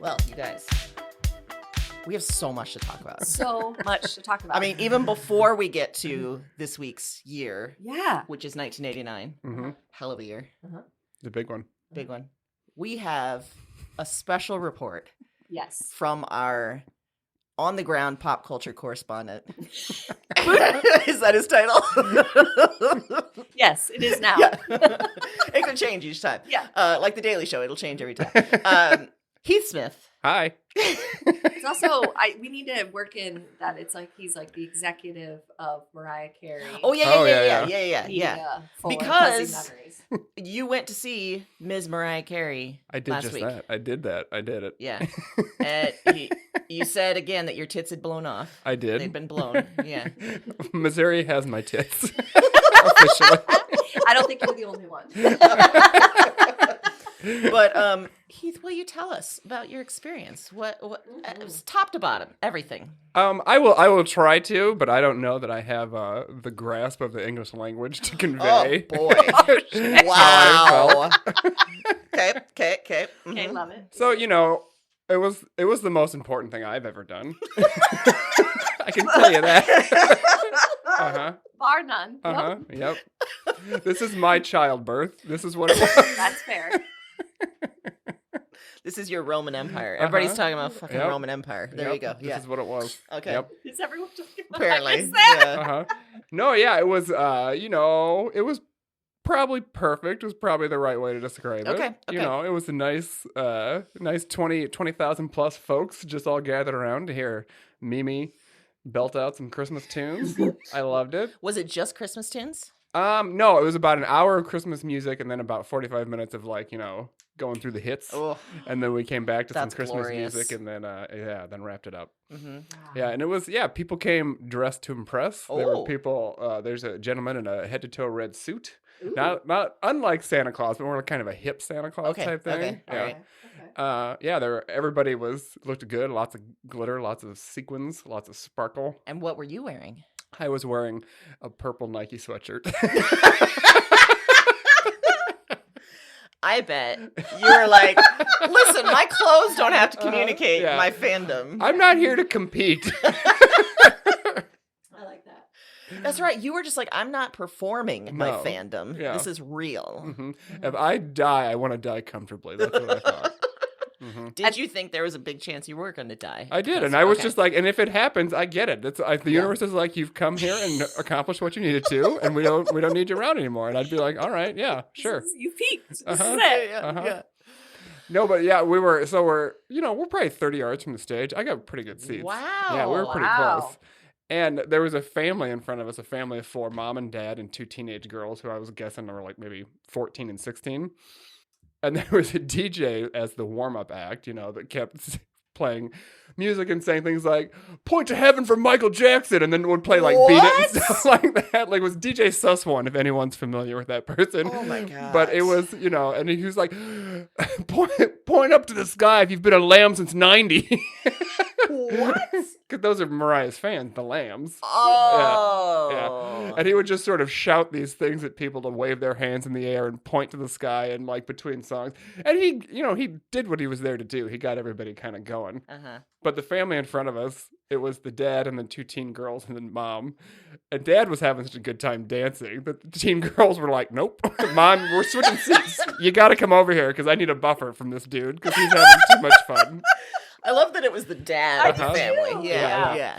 Well, you guys, we have so much to talk about. So much to talk about. I mean, even before we get to this week's year, yeah, which is 1989, hell of a year, The big one. big one. We have a special report yes. from our on-the-ground pop culture correspondent. Is that his title? Yes, it is now. Yeah. It can change each time. Yeah. Like the Daily Show, it'll change every time. Heath Smith. Hi. It's also we need to work in that it's like he's like the executive of Mariah Carey. Oh yeah. Media full of Because- fuzzy memories. You went to see Ms. Mariah Carey I did last just week. that. I did that. I did it. Yeah. And you said again that your tits had blown off. I did. They'd been blown. Yeah. Missouri has my tits. Officially. I don't think you're the only one. But Heath, will you tell us about your experience? What top to bottom, everything. I will try to, but I don't know that I have the grasp of the English language to convey. Oh boy. how Wow. I Okay. Okay, love it. So, it was the most important thing I've ever done. I can tell you that. Uh-huh. Bar none. Uh-huh. Yep. This is my childbirth. This is what it was. That's fair. This is your Roman Empire. Everybody's talking about fucking Yep. Roman Empire. There you go. This is what it was. Okay. Yep. Is everyone talking about Apparently. that? Yeah. Uh-huh. No, yeah, it was it was probably perfect. It was probably the right way to describe it. Okay. It was a nice 20,000 plus folks just all gathered around to hear Mimi belt out some Christmas tunes. I loved it. Was it just Christmas tunes? No, it was about an hour of Christmas music and then about 45 minutes of going through the hits. Oh. And then we came back to some That's Christmas glorious. music and then then wrapped it up. Mm-hmm. Yeah, and it was people came dressed to impress. There Oh. were people. There's a gentleman in a head to toe red suit. Not unlike Santa Claus, but more kind of a hip Santa Claus type thing. Okay. Yeah. All right. Everybody looked good. Lots of glitter, lots of sequins, lots of sparkle. And what were you wearing? I was wearing a purple Nike sweatshirt. I bet you were like, listen, my clothes don't have to communicate yeah. my fandom. I'm not here to compete. I like that. That's right. You were just like, I'm not performing my No. fandom. Yeah. This is real. hmm If I die, I want to die comfortably. That's what I thought. Did you think there was a big chance you were going to die? I did, Because- and I was okay. just like, and if it happens, I get it. The universe is like, you've come here and accomplished what you needed to, and we don't need you around anymore. And I'd be like, all right, yeah, sure. You peaked. This Uh-huh. is it. Yeah. No, but yeah, we're probably 30 yards from the stage. I got pretty good seats. Wow. Yeah, we were pretty Wow. close. And there was a family in front of us, a family of 4, mom and dad and 2 teenage girls who I was guessing were like maybe 14 and 16. And there was a DJ as the warm-up act, that kept playing music and saying things like, point to heaven for Michael Jackson, and then would play like Beat It and stuff like that. Like, it was DJ Sus1, if anyone's familiar with that person. Oh my God. But it was, and he was like, point up to the sky if you've been a lamb since 90. What? Because those are Mariah's fans, the Lambs. Oh. Yeah. And he would just sort of shout these things at people to wave their hands in the air and point to the sky and like between songs. And he did what he was there to do. He got everybody kind of going. Uh-huh. But the family in front of us, it was the dad and then 2 teen girls and then mom. And dad was having such a good time dancing that the teen girls were like, nope, mom, we're switching seats. You got to come over here because I need a buffer from this dude because he's having too much fun. I love that it was the dad of the Uh-huh. family. Yeah.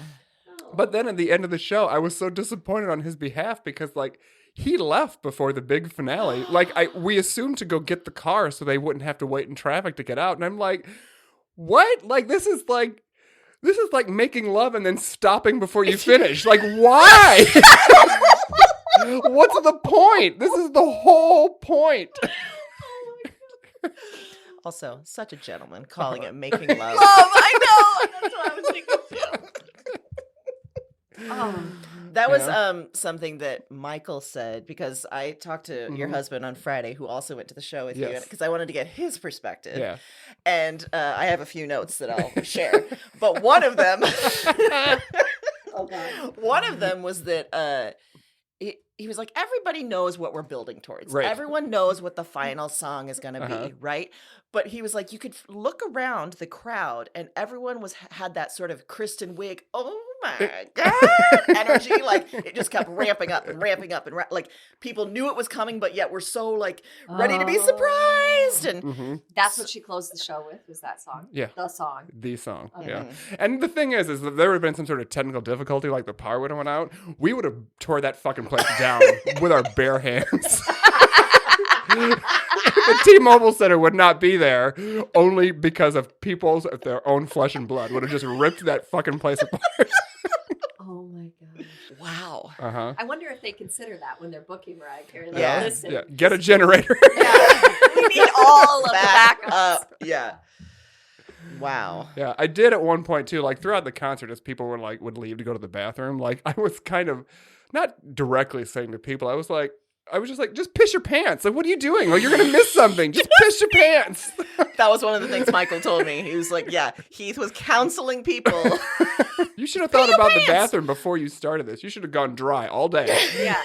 But then at the end of the show, I was so disappointed on his behalf because, like, he left before the big finale. Like, we assumed to go get the car so they wouldn't have to wait in traffic to get out. And I'm like, what? Like, this is like making love and then stopping before you finish. Like, why? What's the point? This is the whole point. Also, such a gentleman calling it making love. Love, I know. That's what I was thinking too. That was something that Michael said because I talked to your husband on Friday, who also went to the show with you, Yes. because I wanted to get his perspective. Yeah. And I have a few notes that I'll share, but one of them, Oh God. one of them was that he was like, everybody knows what we're building towards. Right. Everyone knows what the final song is going to Uh-huh. be, right? But he was like, you could look around the crowd, and everyone had that sort of Kristen Wiig, oh my God, energy. Like, it just kept ramping up and ramping up. And like, people knew it was coming, but yet we're so, like, ready to be surprised. And Mhm. That's what she closed the show with, was that song. Yeah. The song. The song. Okay. Yeah. And the thing is that there would have been some sort of technical difficulty, like the power would have went out. We would have tore that fucking place down with our bare hands. The T-Mobile Center would not be there only because of their own flesh and blood would have just ripped that fucking place apart. Oh my gosh. wow. Uh-huh. I wonder if they consider that when they're booking Mariah Carey. Like, Yeah. listen, Yeah. Get a generator. we need all of the Back backups. up. Yeah. Wow. Yeah, I did at one point too. Like throughout the concert, as people would leave to go to the bathroom, like I was kind of not directly saying to people, I was just like, just piss your pants. Like, what are you doing? Like, you're gonna miss something. Just piss your pants. That was one of the things Michael told me. He was like, yeah, Heath was counseling people. You should have thought your about the pants. bathroom before you started this. You should have gone dry all day. Yeah.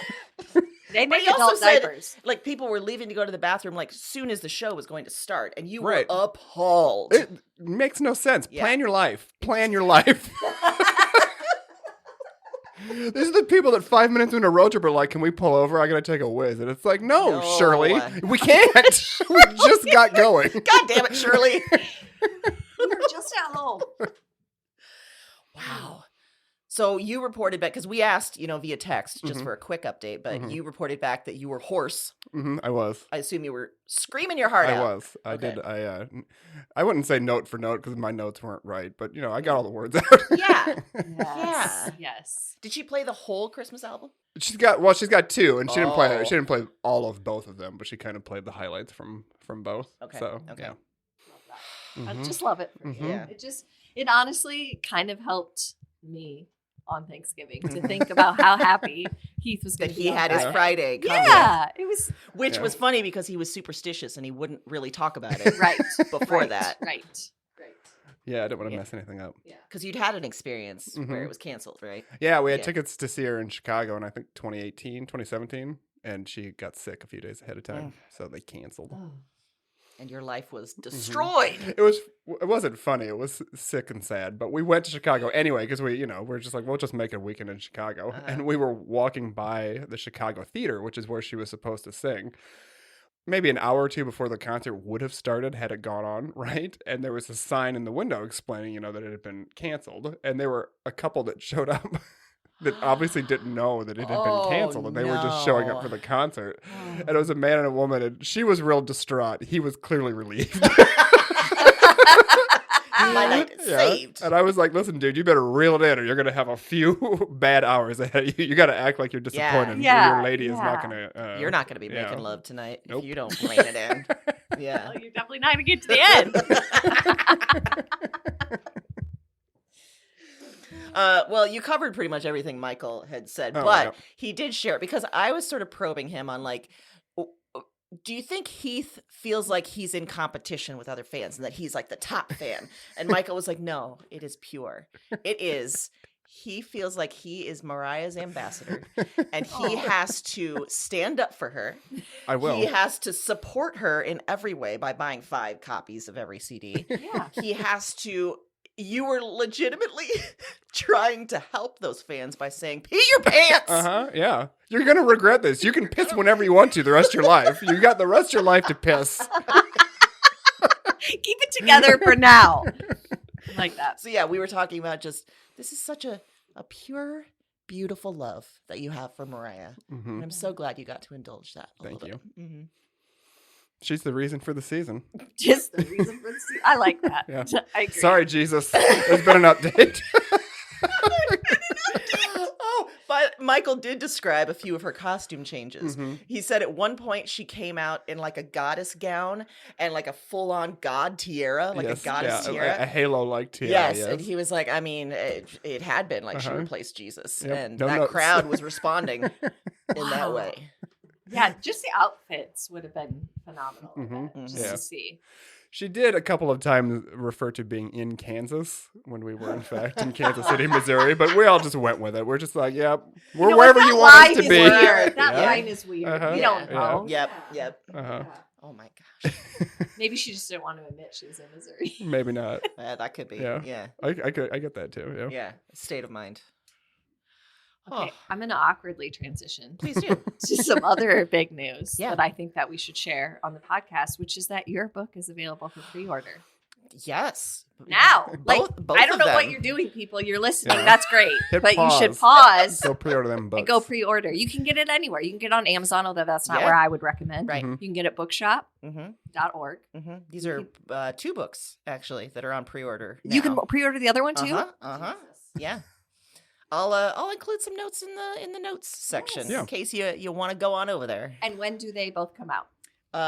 They make he also adult said- diapers. Like, people were leaving to go to the bathroom, like, soon as the show was going to start. And you Right. were appalled. It makes no sense. Yeah. Plan your life. Plan your life. These are the people that 5 minutes into a road trip are like, can we pull over? I gotta take a whiz. And it's like, no. No. Shirley. We can't. We just got going. God damn it, Shirley. We were just at home. Wow. So you reported back, because we asked, via text, just Mhm. for a quick update, but Mhm. you reported back that you were hoarse. I was. I assume you were screaming your heart I out. was. I Okay. did. I wouldn't say note for note because my notes weren't right, but I got all the words out. Yeah. Yes. Yes. Did she play the whole Christmas album? She's got two, and she didn't play. Oh. She didn't play all of both of them, but she kind of played the highlights from both. Okay, So okay. yeah. Love that. I Mhm. just love it. Mhm. Yeah. It honestly kind of helped me on Thanksgiving to think about how happy Heath was going That to be. he on had his Friday. Friday coming. Yeah, it was Which Yeah. was funny because he was superstitious and he wouldn't really talk about it right before right, that. Right. Yeah, I didn't want to Yeah. mess anything up. Yeah. Because you'd had an experience where Mhm. it was canceled, right? Yeah, we had Yeah. tickets to see her in Chicago in I think 2017, and she got sick a few days ahead of time, so they canceled. Oh. And your life was Mm-hmm. destroyed. It wasn't funny. It was sick and sad. But we went to Chicago anyway because we're just like, we'll just make a weekend in Chicago. Uh-huh. And we were walking by the Chicago Theater, which is where she was supposed to sing. Maybe an hour or two before the concert would have started had it gone on, right? And there was a sign in the window explaining, that it had been canceled. And there were a couple that showed up that obviously didn't know that it had been canceled, and they were just showing up for the concert. And it was a man and a woman, and she was real distraught. He was clearly relieved. My night is saved. And I was like, listen, dude, you better reel it in or you're going to have a few bad hours ahead of you. You got to act like you're disappointed. Yeah. Your lady is not Yeah. going to. You're not going to be yeah. making love tonight Nope. if you don't rein it in. Yeah. Well, you're definitely not going to get to the end. Well, you covered pretty much everything Michael had said, Oh, but yeah. he did share it because I was sort of probing him on do you think Heath feels like he's in competition with other fans and that he's like the top fan? And Michael was like, no, it is pure. It is. He feels like he is Mariah's ambassador and he has to stand up for her. I will. He has to support her in every way by buying 5 copies of every CD. Yeah. He has to. You were legitimately trying to help those fans by saying, pee your pants. Yeah. You're going to regret this. You can piss whenever you want to the rest of your life. You got the rest of your life to piss. Keep it together for now. I like that. So yeah, we were talking about just, this is such a pure, beautiful love that you have for Mariah. Mhm. And I'm so glad you got to indulge that a Thank little bit. Mhm. She's the reason for the season. Just the reason for the I like that. Yeah. I agree. Sorry, Jesus. There's been an update. Oh, but Michael did describe a few of her costume changes. Mhm. He said at one point she came out in like a goddess gown and like a full-on god tiara, like Yes, a goddess yeah, tiara. a halo-like tiara. Yes, Yes, and he was like, I mean, it had been like she Uh-huh. replaced Jesus, Yep, and no that notes. crowd was responding in that Wow. way. Yeah, just the outfits would have been phenomenal. Mhm. Just Yeah. to see. She did a couple of times refer to being in Kansas when we were in fact in Kansas City, Missouri, but we all just went with it. We're just like, yeah, we're You know what? wherever That you want us line to is be. weird. That Yeah. line is weird. Uh-huh. We don't Yeah. know. Yep. Yeah. Yep. Uh-huh. Yeah. Oh my gosh. Maybe she just didn't want to admit she was in Missouri. Maybe not. That could be. Yeah. Yeah. I get that too. Yeah. Yeah. State of mind. Okay, Oh. I'm going to awkwardly transition Please do. to some other big news Yeah. that I think that we should share on the podcast, which is that your book is available for pre-order Yes. now. Both I don't of know what them. you're doing, people. You're listening. Yeah. That's great, Hit but you should pause. pause Go pre-order them books. and go pre-order. You can get it anywhere. You can get it on Amazon, although that's not Yeah. where I would recommend. Right. Mhm. You can get it at bookshop.org. Mm-hmm. These are 2 books actually that are on pre-order. You can now. pre-order the other one too. Uh-huh. Yeah. I'll include some notes in the notes section Yeah. in case you want to go on over there. And when do they both come out?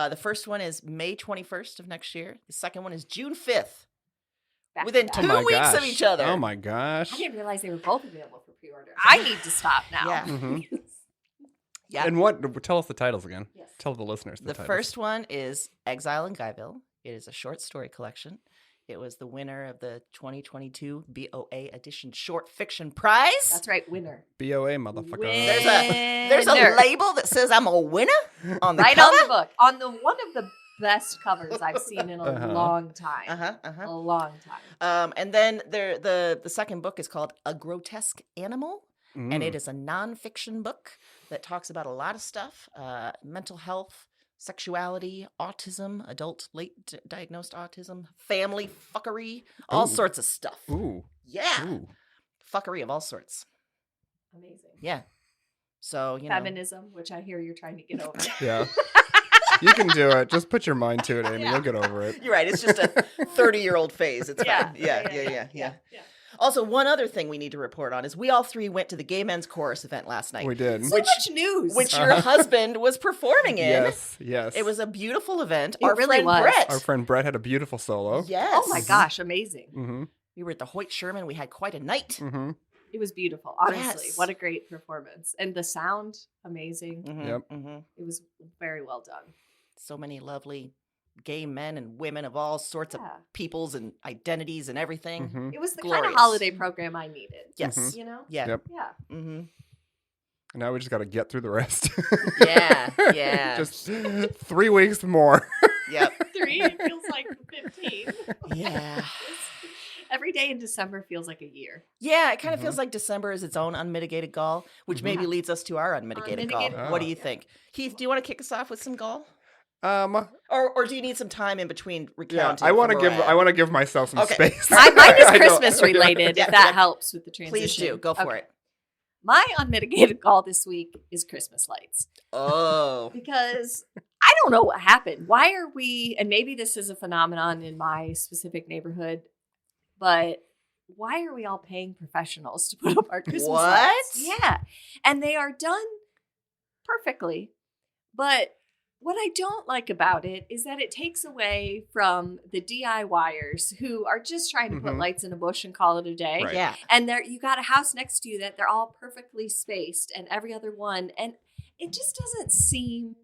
The first one is May 21st of next year. The second one is June 5th. Back to Within back. 2 weeks of each other. Oh my gosh. I didn't realize they were both available for pre-order. I need to stop now. Yeah. Mhm. Yeah. And what? Tell us the titles again. Yes. Tell the listeners the The titles. first one is Exile in Guyville. It is a short story collection. It was the winner of the 2022 BOA Edition Short Fiction Prize. That's right, winner. BOA motherfucker. There's a Winner. label that says I'm a winner on the Right cover. on the book. On the one of the best covers I've seen in a Uh-huh. long time. Uh-huh. A long time. And then the second book is called A Grotesque Animal, and Mm. it is a nonfiction book that talks about a lot of stuff: mental health, sexuality, autism, adult late diagnosed autism, family fuckery, all Ooh. sorts of stuff. Ooh. Yeah, Ooh. fuckery of all sorts. Amazing. Yeah. So you know, Feminism, which I hear you're trying to get over. Yeah. You can do it. Just put your mind to it, Amy. Yeah. You'll get over it. you're right. It's just a 30-year-old phase. It's fine. Yeah. Also, one other thing we need to report on is we all 3 went to the Gay Men's Chorus event last night. We did. So much news. Which your husband was performing in. Yes. It was a beautiful event. It Our really friend was. Brett. Our friend Brett had a beautiful solo. Yes. Oh my gosh, amazing. Mm-hmm. We were at the Hoyt Sherman. We had quite a night. Mm-hmm. It was beautiful. Honestly, Yes. what a great performance. And the sound, amazing. Mhm, Yep. mhm. It was very well done. So many lovely gay men and women of all sorts of Yeah. peoples and identities and everything. Mm-hmm. It was the kind Glorious. of holiday program I needed. Yes. You know? Yeah. Yep. Yeah. Mm-hmm. And now we just got to get through the rest. Yeah. Yeah. Just 3 weeks more. Yep. 3 it feels like 15. Yeah. Every day in December feels like a year. Yeah. It kind of Mhm. feels like December is its own unmitigated gall, which Mhm. maybe leads us to our unmitigated gall. Unmitigated What do gall, you yeah. think? Heath, do you want to kick us off with some gall? Yeah, Or do you need some time in between recounting? I want to for give Mariah? give myself some Okay. space. Mine I is don't- Christmas related, Yeah. if that helps with the transition. Please do. Go for Okay. it. My unmitigated call this week is Christmas lights. Oh. Because I don't know what happened. Why are we, and maybe this is a phenomenon in my specific neighborhood, but why are we all paying professionals to put up our Christmas lights? What? Yeah. And they are done perfectly. But what I don't like about it is that it takes away from the DIYers who are just trying to put Mhm. lights in a bush and call it a day. Right. Yeah. And there you got a house next to you that they're all perfectly spaced and every other one. And it just doesn't seem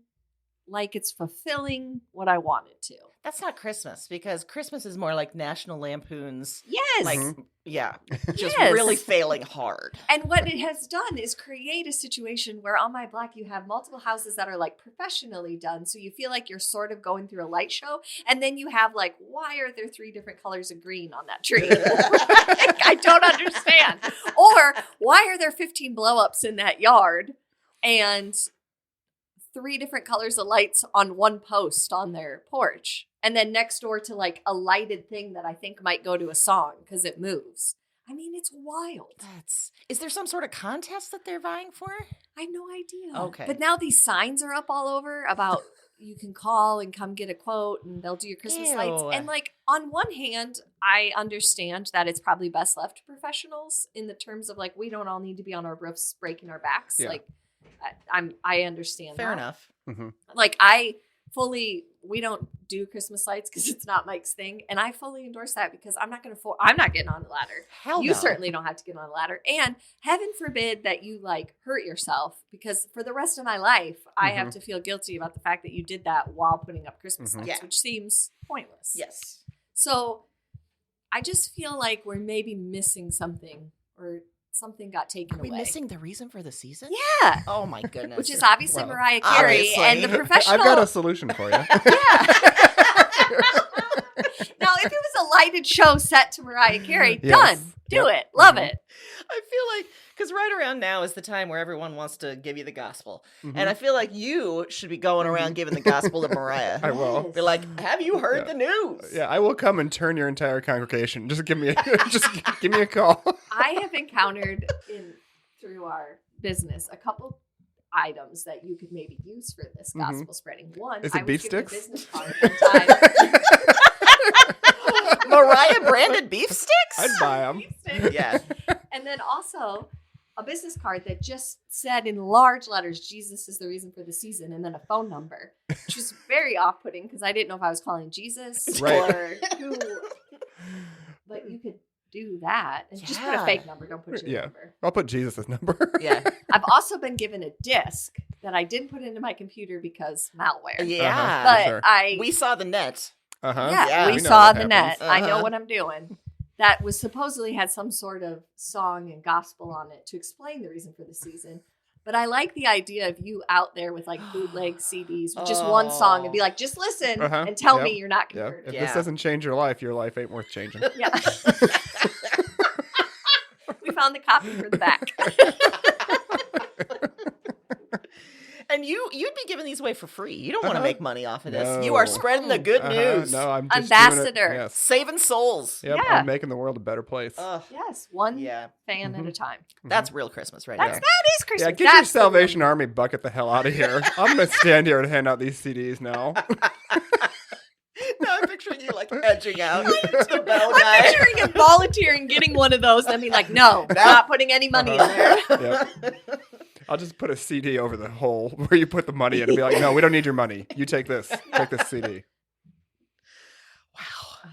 like it's fulfilling what I want it to. That's not Christmas because Christmas is more like National Lampoon's, Yes. like, Mhm. yeah, just Yes. really failing hard. And what it has done is create a situation where on my block you have multiple houses that are like professionally done. So you feel like you're sort of going through a light show. And then you have like, why are there 3 different colors of green on that tree? I don't understand. Or why are there 15 blow-ups in that yard and 3 different colors of lights on one post on their porch? And then next door to like a lighted thing that I think might go to a song because it moves. I mean, it's wild. Is there some sort of contest that they're vying for? I have no idea. Okay. But now these signs are up all over about you can call and come get a quote and they'll do your Christmas lights. Ew. And like on one hand, I understand that it's probably best left to professionals in the terms of like we don't all need to be on our roofs breaking our backs. Yeah. Like I understand Fair that. enough. Like I we don't do Christmas lights because it's not Mike's thing. And I fully endorse that because I'm not getting on the ladder. Hell You no. certainly don't have to get on a ladder. And heaven forbid that you like hurt yourself, because for the rest of my life, I have to feel guilty about the fact that you did that while putting up Christmas lights, Yeah. which seems pointless. Yes. So I just feel like we're maybe missing something, or something got taken Are we away. missing the reason for the season? Yeah. Oh my goodness. Which is obviously Well, Mariah Carey obviously. and the professional. I've got a solution for you. Now, if it was a lighted show set to Mariah Carey, Yes. done. Do it. Love it. I feel like, because right around now is the time where everyone wants to give you the gospel. Mhm. And I feel like you should be going around giving the gospel to Mariah. I will. Be like, have you heard the news? Yeah, I will come and turn your entire congregation. Just give me a call. I have encountered through our business a couple items that you could maybe use for this gospel spreading. One, Is it I was beef given sticks? a business card one time. Mariah branded beef sticks? I'd buy them. Beef sticks. Yeah. And then also a business card that just said in large letters, Jesus is the reason for the season, and then a phone number, which was very off-putting because I didn't know if I was calling Jesus Right. or who. But you could do that and just put a Yeah. fake number. Don't put your Yeah. number. I'll put Jesus' number. Yeah. I've also been given a disc that I didn't put into my computer because malware. Yeah. But Sure. We saw the net. Uh-huh. Yeah, we we know saw what the happens. net. I know Uh-huh. what I'm doing. That was supposedly had some sort of song and gospel on it to explain the reason for the season. But I like the idea of you out there with like bootleg CDs with just one song and be like, just listen Uh-huh. and tell Yep. me you're not Yeah. converted. If Yeah. this doesn't change your life ain't worth changing. Yeah. We found the copy for the back. And you'd be giving these away for free. You don't want to Uh-huh. make money off of this. You are No. spreading the good news. No, I'm just Ambassador. Doing it. Yes. Saving souls. Yep, Yeah. I'm making the world a better place. Ugh. Yes, one Yeah. fan at a time. That's real Christmas right That there. is Christmas. Yeah, get your That's the real- Salvation Army bucket the hell out of here. I'm going to stand here and hand out these CDs now. No, I'm picturing you like edging out the bell I'm guy. picturing him volunteering, getting one of those, and then being like, no, not putting any money in there. Yep. I'll just put a CD over the hole where you put the money in and be like, no, we don't need your money. You take this. Take this CD. Wow.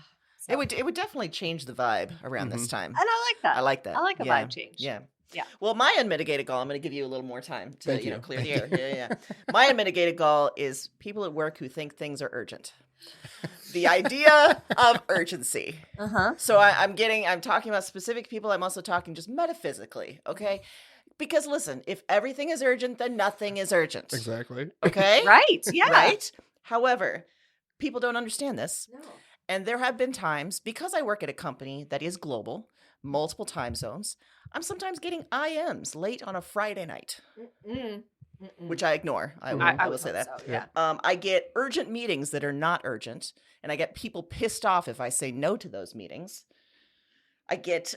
It would definitely change the vibe around this time. And I like that. I like that. I like a Yeah. vibe change. Yeah. Yeah. Well, my unmitigated goal, I'm going to give you a little more time to, Thank you. clear Thank the air. Yeah. My unmitigated goal is people at work who think things are urgent. The idea of urgency. Uh-huh. So I'm talking about specific people. I'm also talking just metaphysically. Okay. Because listen, if everything is urgent, then nothing is urgent. Exactly. Okay. Right. Yeah. Right. However, people don't understand this. No. And there have been times, because I work at a company that is global, multiple time zones, I'm sometimes getting IMs late on a Friday night, Mm-mm. which I ignore. I will would say hope that. so, yeah. I get urgent meetings that are not urgent, and I get people pissed off if I say no to those meetings. I get,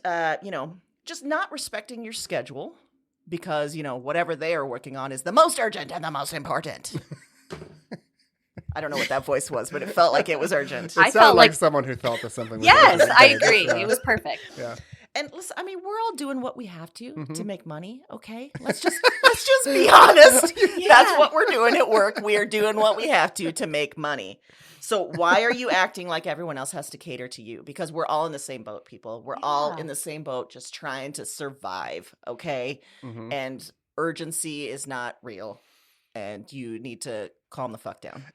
just not respecting your schedule because, whatever they are working on is the most urgent and the most important. I don't know what that voice was, but it felt like it was urgent. It I sounded felt like like- someone who felt that something was Yes, urgent. I agree. Yeah. It was perfect. Yeah. And listen, I mean, we're all doing what we have to Mhm. make money. Okay, let's just be honest. Yeah. That's what we're doing at work. We are doing what we have to make money. So why are you acting like everyone else has to cater to you? Because we're all in the same boat, people. We're all Yeah. in the same boat, just trying to survive. Okay, Mhm. and urgency is not real, and you need to calm the fuck down.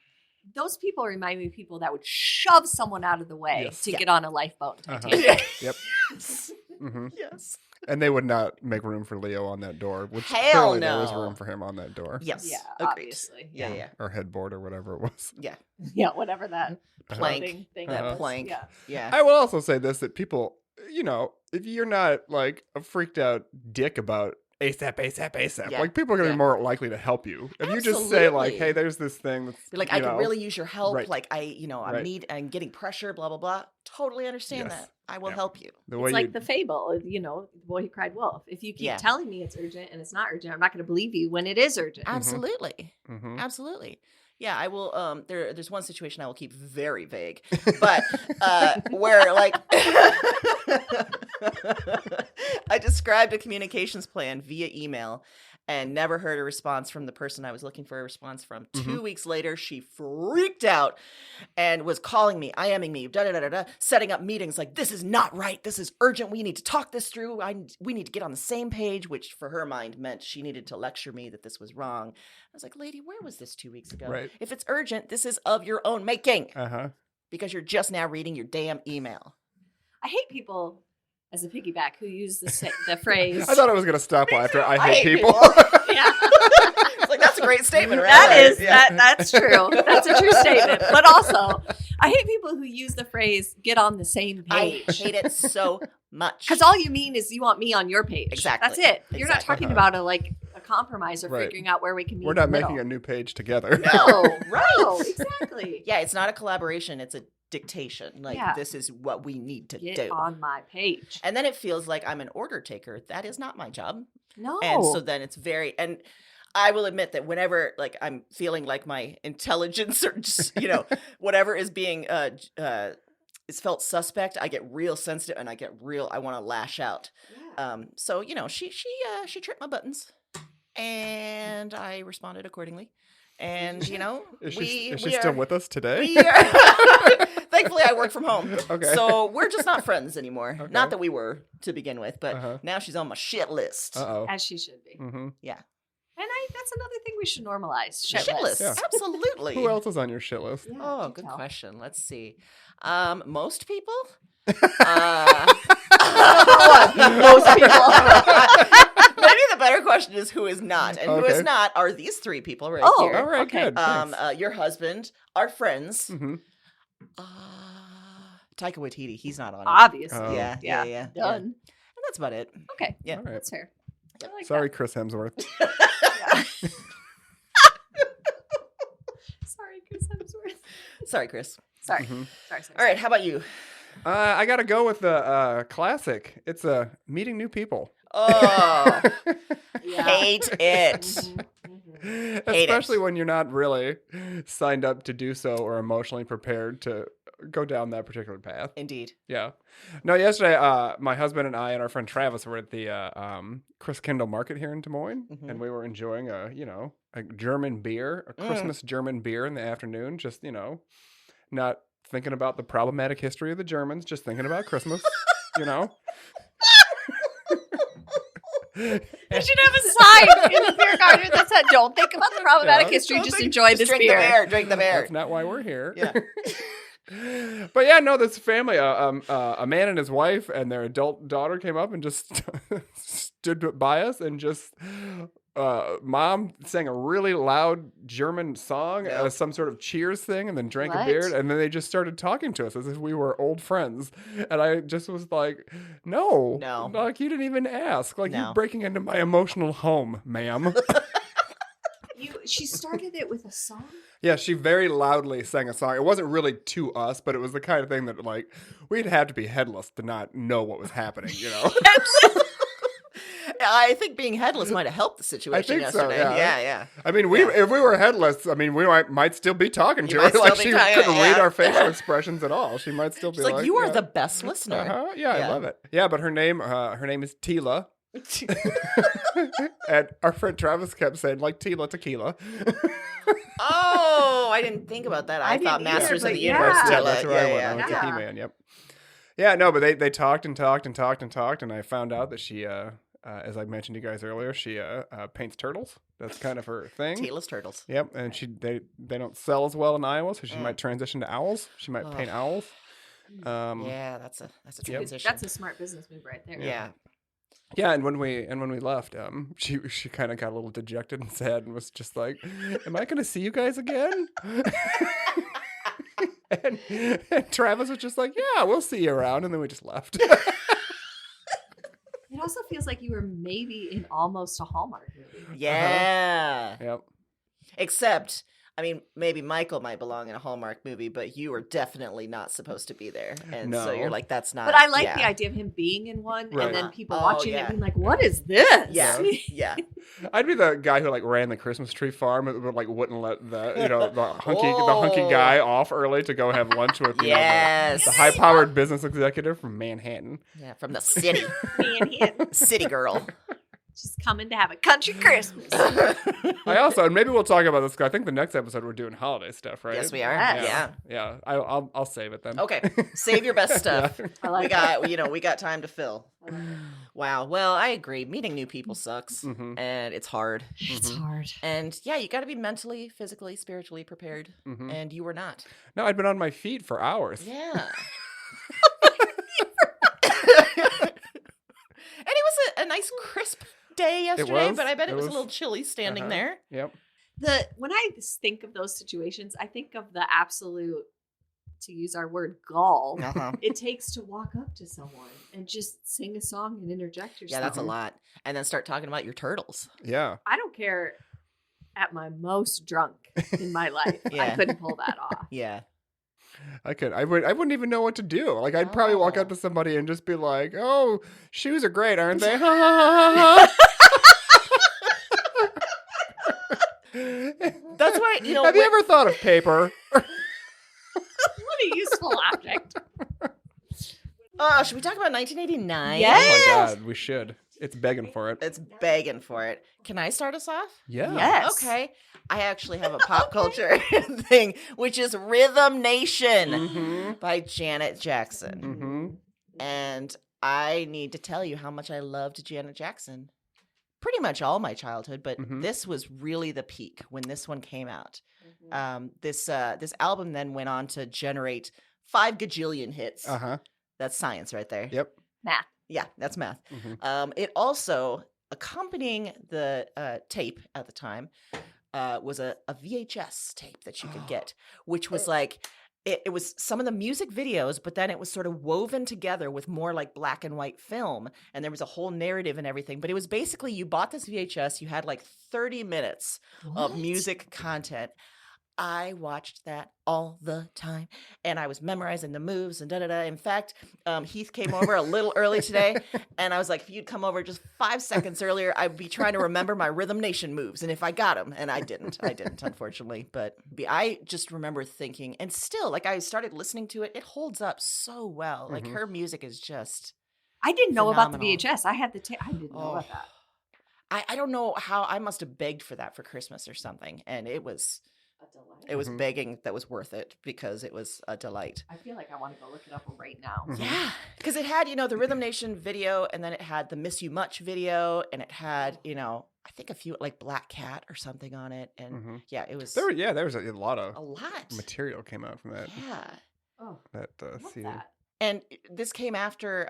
Those people remind me of people that would shove someone out of the way Yes. to Yeah. get on a lifeboat. Uh-huh. Titanic. Yep. Yes. hmm Yes. And they would not make room for Leo on that door, which Hell clearly there was no. room for him on that door. Yes. Yeah, Agreed. obviously. Yeah. Or headboard or whatever it was. Yeah. Yeah, whatever that Plank. floating thing That was. plank. Yeah. Yeah. I will also say this, that people, if you're not like a freaked out dick about ASAP, Yeah. like people are going to Yeah. be more likely to help you. If you just say like, Absolutely. hey, there's this thing that's, Be like, I could really use your help. right. Like, Right. I'm getting pressure, blah, blah, blah. Totally understand Yes. that. I will Yeah. help you. the way It's like you, the fable, the boy who cried wolf. If you keep Yeah. telling me it's urgent and it's not urgent, I'm not going to believe you when it is urgent. Absolutely. Mhm. Absolutely. Yeah, I will. There's one situation I will keep very vague, but where like I described a communications plan via email, and never heard a response from the person I was looking for a response from. Mhm. 2 weeks later, she freaked out and was calling me, IMing me, setting up meetings like, this is not right. This is urgent. We need to talk this through. We need to get on the same page, which for her mind meant she needed to lecture me that this was wrong. I was like, lady, where was this 2 weeks ago? Right. If it's urgent, this is of your own making Uh-huh. because you're just now reading your damn email. I hate people, as a piggyback, who use the phrase. I thought I was going to stop after I hate people. Yeah. It's like, that's a great statement, right? That is Yeah. that's true. That's a true statement. But also, I hate people who use the phrase "get on the same I page." hate it so much. Because all you mean is you want me on your page. Exactly. That's it. You're not Exactly. talking about a compromise or Right. figuring out where we can meet. We're in the not making middle. a new page together. No, Right. no, exactly. Yeah, it's not a collaboration. It's a dictation. Like, Yeah. this is what we need to Get do. on my page. And then it feels like I'm an order taker. That is not my job. No. And so then it's very, and I will admit that whenever like I'm feeling like my intelligence or just, whatever is being, is felt suspect, I get real sensitive and I want to lash out. Yeah. So, she tripped my buttons and I responded accordingly. And, Is we she still with us today? we are, thankfully I work from home. Okay. So we're just not friends anymore. Okay. Not that we were to begin with, but Uh-huh. now she's on my shit list. Uh-oh. As she should be. Mm-hmm. Yeah. And that's another thing we should normalize. Shit Shit list. Yeah. Absolutely. Who else is on your shit list? Yeah, Oh, do good tell. question. Let's see. Most people? Most people. Maybe the better question is who is not. And who is Okay. not are these three people right Oh, here. All right, Okay. good. Your husband, our friends. Mm-hmm. Taika Waititi, he's not on it. Obviously. Oh. Yeah. Done. And that's about it. Okay. Yeah. All right. That's fair. I like Sorry, Chris Hemsworth. that. Yeah. Sorry, Chris Hemsworth. Sorry, Chris. Sorry. Mhm. Sorry. All right, how about you? I got to go with the classic. It's meeting new people. Oh, Yeah. hate it. Mhm, mhm. Hate Especially it. when you're not really signed up to do so or emotionally prepared to go down that particular path. Indeed. Yeah. No, yesterday, my husband and I and our friend Travis were at the Chris Kindle Market here in Des Moines, Mhm. and we were enjoying a German beer, a Christmas German beer in the afternoon, just, not thinking about the problematic history of the Germans, just thinking about Christmas, You should have a sign in the beer garden that said, "Don't think about the problematic Yeah. history. Don't Just think- enjoy just this drink beer." the beer. Drink the beer. That's not why we're here. Yeah. But yeah, no, this family, a man and his wife and their adult daughter came up and just stood by us and just, mom sang a really loud German song, Yep. some sort of cheers thing, and then drank a What? beer, and then they just started talking to us as if we were old friends. And I just was like, no, like you didn't even ask, like No. you're breaking into my emotional home, ma'am. She started it with a song. Yeah, she very loudly sang a song. It wasn't really to us, but it was the kind of thing that, like, we'd have to be headless to not know what was happening, I think being headless might have helped the situation think so, yesterday. yeah. Yeah. I mean, if we were headless, I mean, we might still be talking to You her. might still Like, be she talking- couldn't read yeah. our facial expressions at all. She might still be It's like, you are yeah. the best listener. Uh-huh. Yeah, Yeah. I love it. Yeah, but her name is Tila. And our friend Travis kept saying, like, Tila tequila. Oh, I didn't think about that. I I thought didn't either, Masters of but the yeah. Universe. Yeah, Tila. that's where I went. Yeah. I went to Yeah. He-Man, yep. Yeah, no, but they talked and talked and talked and talked, and I found out that she, as I mentioned to you guys earlier, she paints turtles. That's kind of her thing. Tila's turtles. Yep, and they don't sell as well in Iowa, so she might transition to owls. She might paint owls. Yeah, that's a transition. That's a smart business move right there. Yeah. Yeah, and when we left, she kind of got a little dejected and sad and was just like, "Am I going to see you guys again?" and Travis was just like, "Yeah, we'll see you around," and then we just left. It also feels like you were maybe in almost a Hallmark movie. Yeah. Yep. Except, I mean, maybe Michael might belong in a Hallmark movie, but you are definitely not supposed to be there. And so No. you're like, that's not. But I like yeah. the idea of him being in one Right. and then people Oh, watching yeah. it being like, "What is this?" Yeah. Yeah. I'd be the guy who like ran the Christmas tree farm, but like wouldn't let the hunky guy off early to go have lunch with Yes. the high powered business executive from Manhattan. Yeah. From the city. Me and him. City girl. Just coming to have a country Christmas. I also, and maybe we'll talk about this. I think the next episode we're doing holiday stuff, right? Yes, we are. Yes. Yeah. I'll save it then. Okay. Save your best stuff. Yeah. I like We got time to fill. Wow. Well, I agree. Meeting new people sucks, Mhm. and it's hard. It's hard. And yeah, you got to be mentally, physically, spiritually prepared, Mhm. and you were not. No, I'd been on my feet for hours. Yeah. And it was a nice crisp day yesterday, was. but I bet it It was a was. little chilly standing Uh-huh. there. Yep. When I think of those situations, I think of the absolute, to use our word, gall Uh-huh. it takes to walk up to someone and just sing a song and interject yourself. Yeah, that's a lot. And then start talking about your turtles. Yeah. I don't care at my most drunk in my life. I Yeah. couldn't pull that off. Yeah. I wouldn't even know what to do. Like, I'd probably walk up Oh. to somebody and just be like, "Oh, shoes are great, aren't they?" Ha, ha, ha, ha. That's why, you know, Have you ever thought of paper? What a useful object. should we talk about 1989? Yes. Oh my god, we should. It's begging for it. It's begging for it. Can I start us off? Yeah. Yes. Okay. I actually have a pop culture thing, which is Rhythm Nation Mm-hmm. by Janet Jackson. Mm-hmm. And I need to tell you how much I loved Janet Jackson. Pretty much all my childhood, but Mhm. this was really the peak when this one came out. Mm-hmm. This album then went on to generate 5 gajillion hits. Uh-huh. That's science right there. Yep. Math. Yeah, that's math. Mhm. It also, accompanying the tape at the time, was a VHS tape that you could get, which was like, it was some of the music videos, but then it was sort of woven together with more like black and white film. And there was a whole narrative and everything. But it was basically, you bought this VHS, you had like 30 minutes of What? music content. I watched that all the time, and I was memorizing the moves and da-da-da. In fact, Heath came over a little early today, and I was like, if you'd come over just 5 seconds earlier, I'd be trying to remember my Rhythm Nation moves, and if I got them, and I didn't, unfortunately. But I just remember thinking, and still, like, I started listening to it. It holds up so well. Like, Mhm. her music is just, I didn't know about the Phenomenal. VHS. I had the tape. I didn't know about Oh. that. I don't know how, I must have begged for that for Christmas or something, and it was A delight. Mhm. begging that was worth it because it was a delight. I feel like I want to go look it up right now. Mhm. Yeah, because it had, the Rhythm Nation video, and then it had the Miss You Much video, and it had, I think a few, like Black Cat or something on it. And Mhm. yeah, it was There was a lot a of lot. material came out from that Yeah. Oh, that what's CD. that? And this came after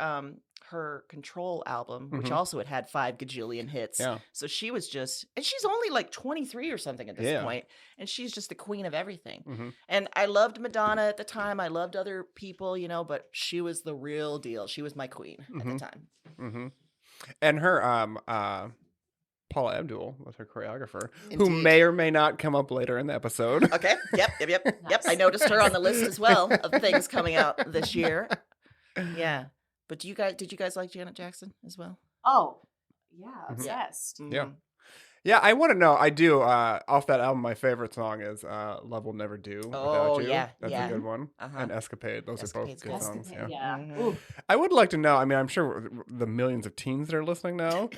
her Control album, which Mhm. also had 5 gajillion hits. Yeah. So she was just, and she's only like 23 or something at this Yeah. point, and she's just the queen of everything. Mm-hmm. And I loved Madonna at the time. I loved other people, but she was the real deal. She was my queen at Mhm. the time. Mm-hmm. And her Paula Abdul was her choreographer, who Indeed. may or may not come up later in the episode. Okay. Yep. Yep. I Nice. noticed her on the list as well of things coming out this year. Yeah. But did you guys like Janet Jackson as well? Oh, yeah, Mhm. obsessed. Yeah. Mhm. Yeah, I want to know. I do. Off that album, my favorite song is "Love Will Never Do Oh, Without You." yeah, That's yeah. a good one. Uh-huh. And "Escapade." Those Escapade's are both good good. songs. Escapade, Yeah. yeah. Mhm. Ooh. I would like to know. I mean, I'm sure the millions of teens that are listening now,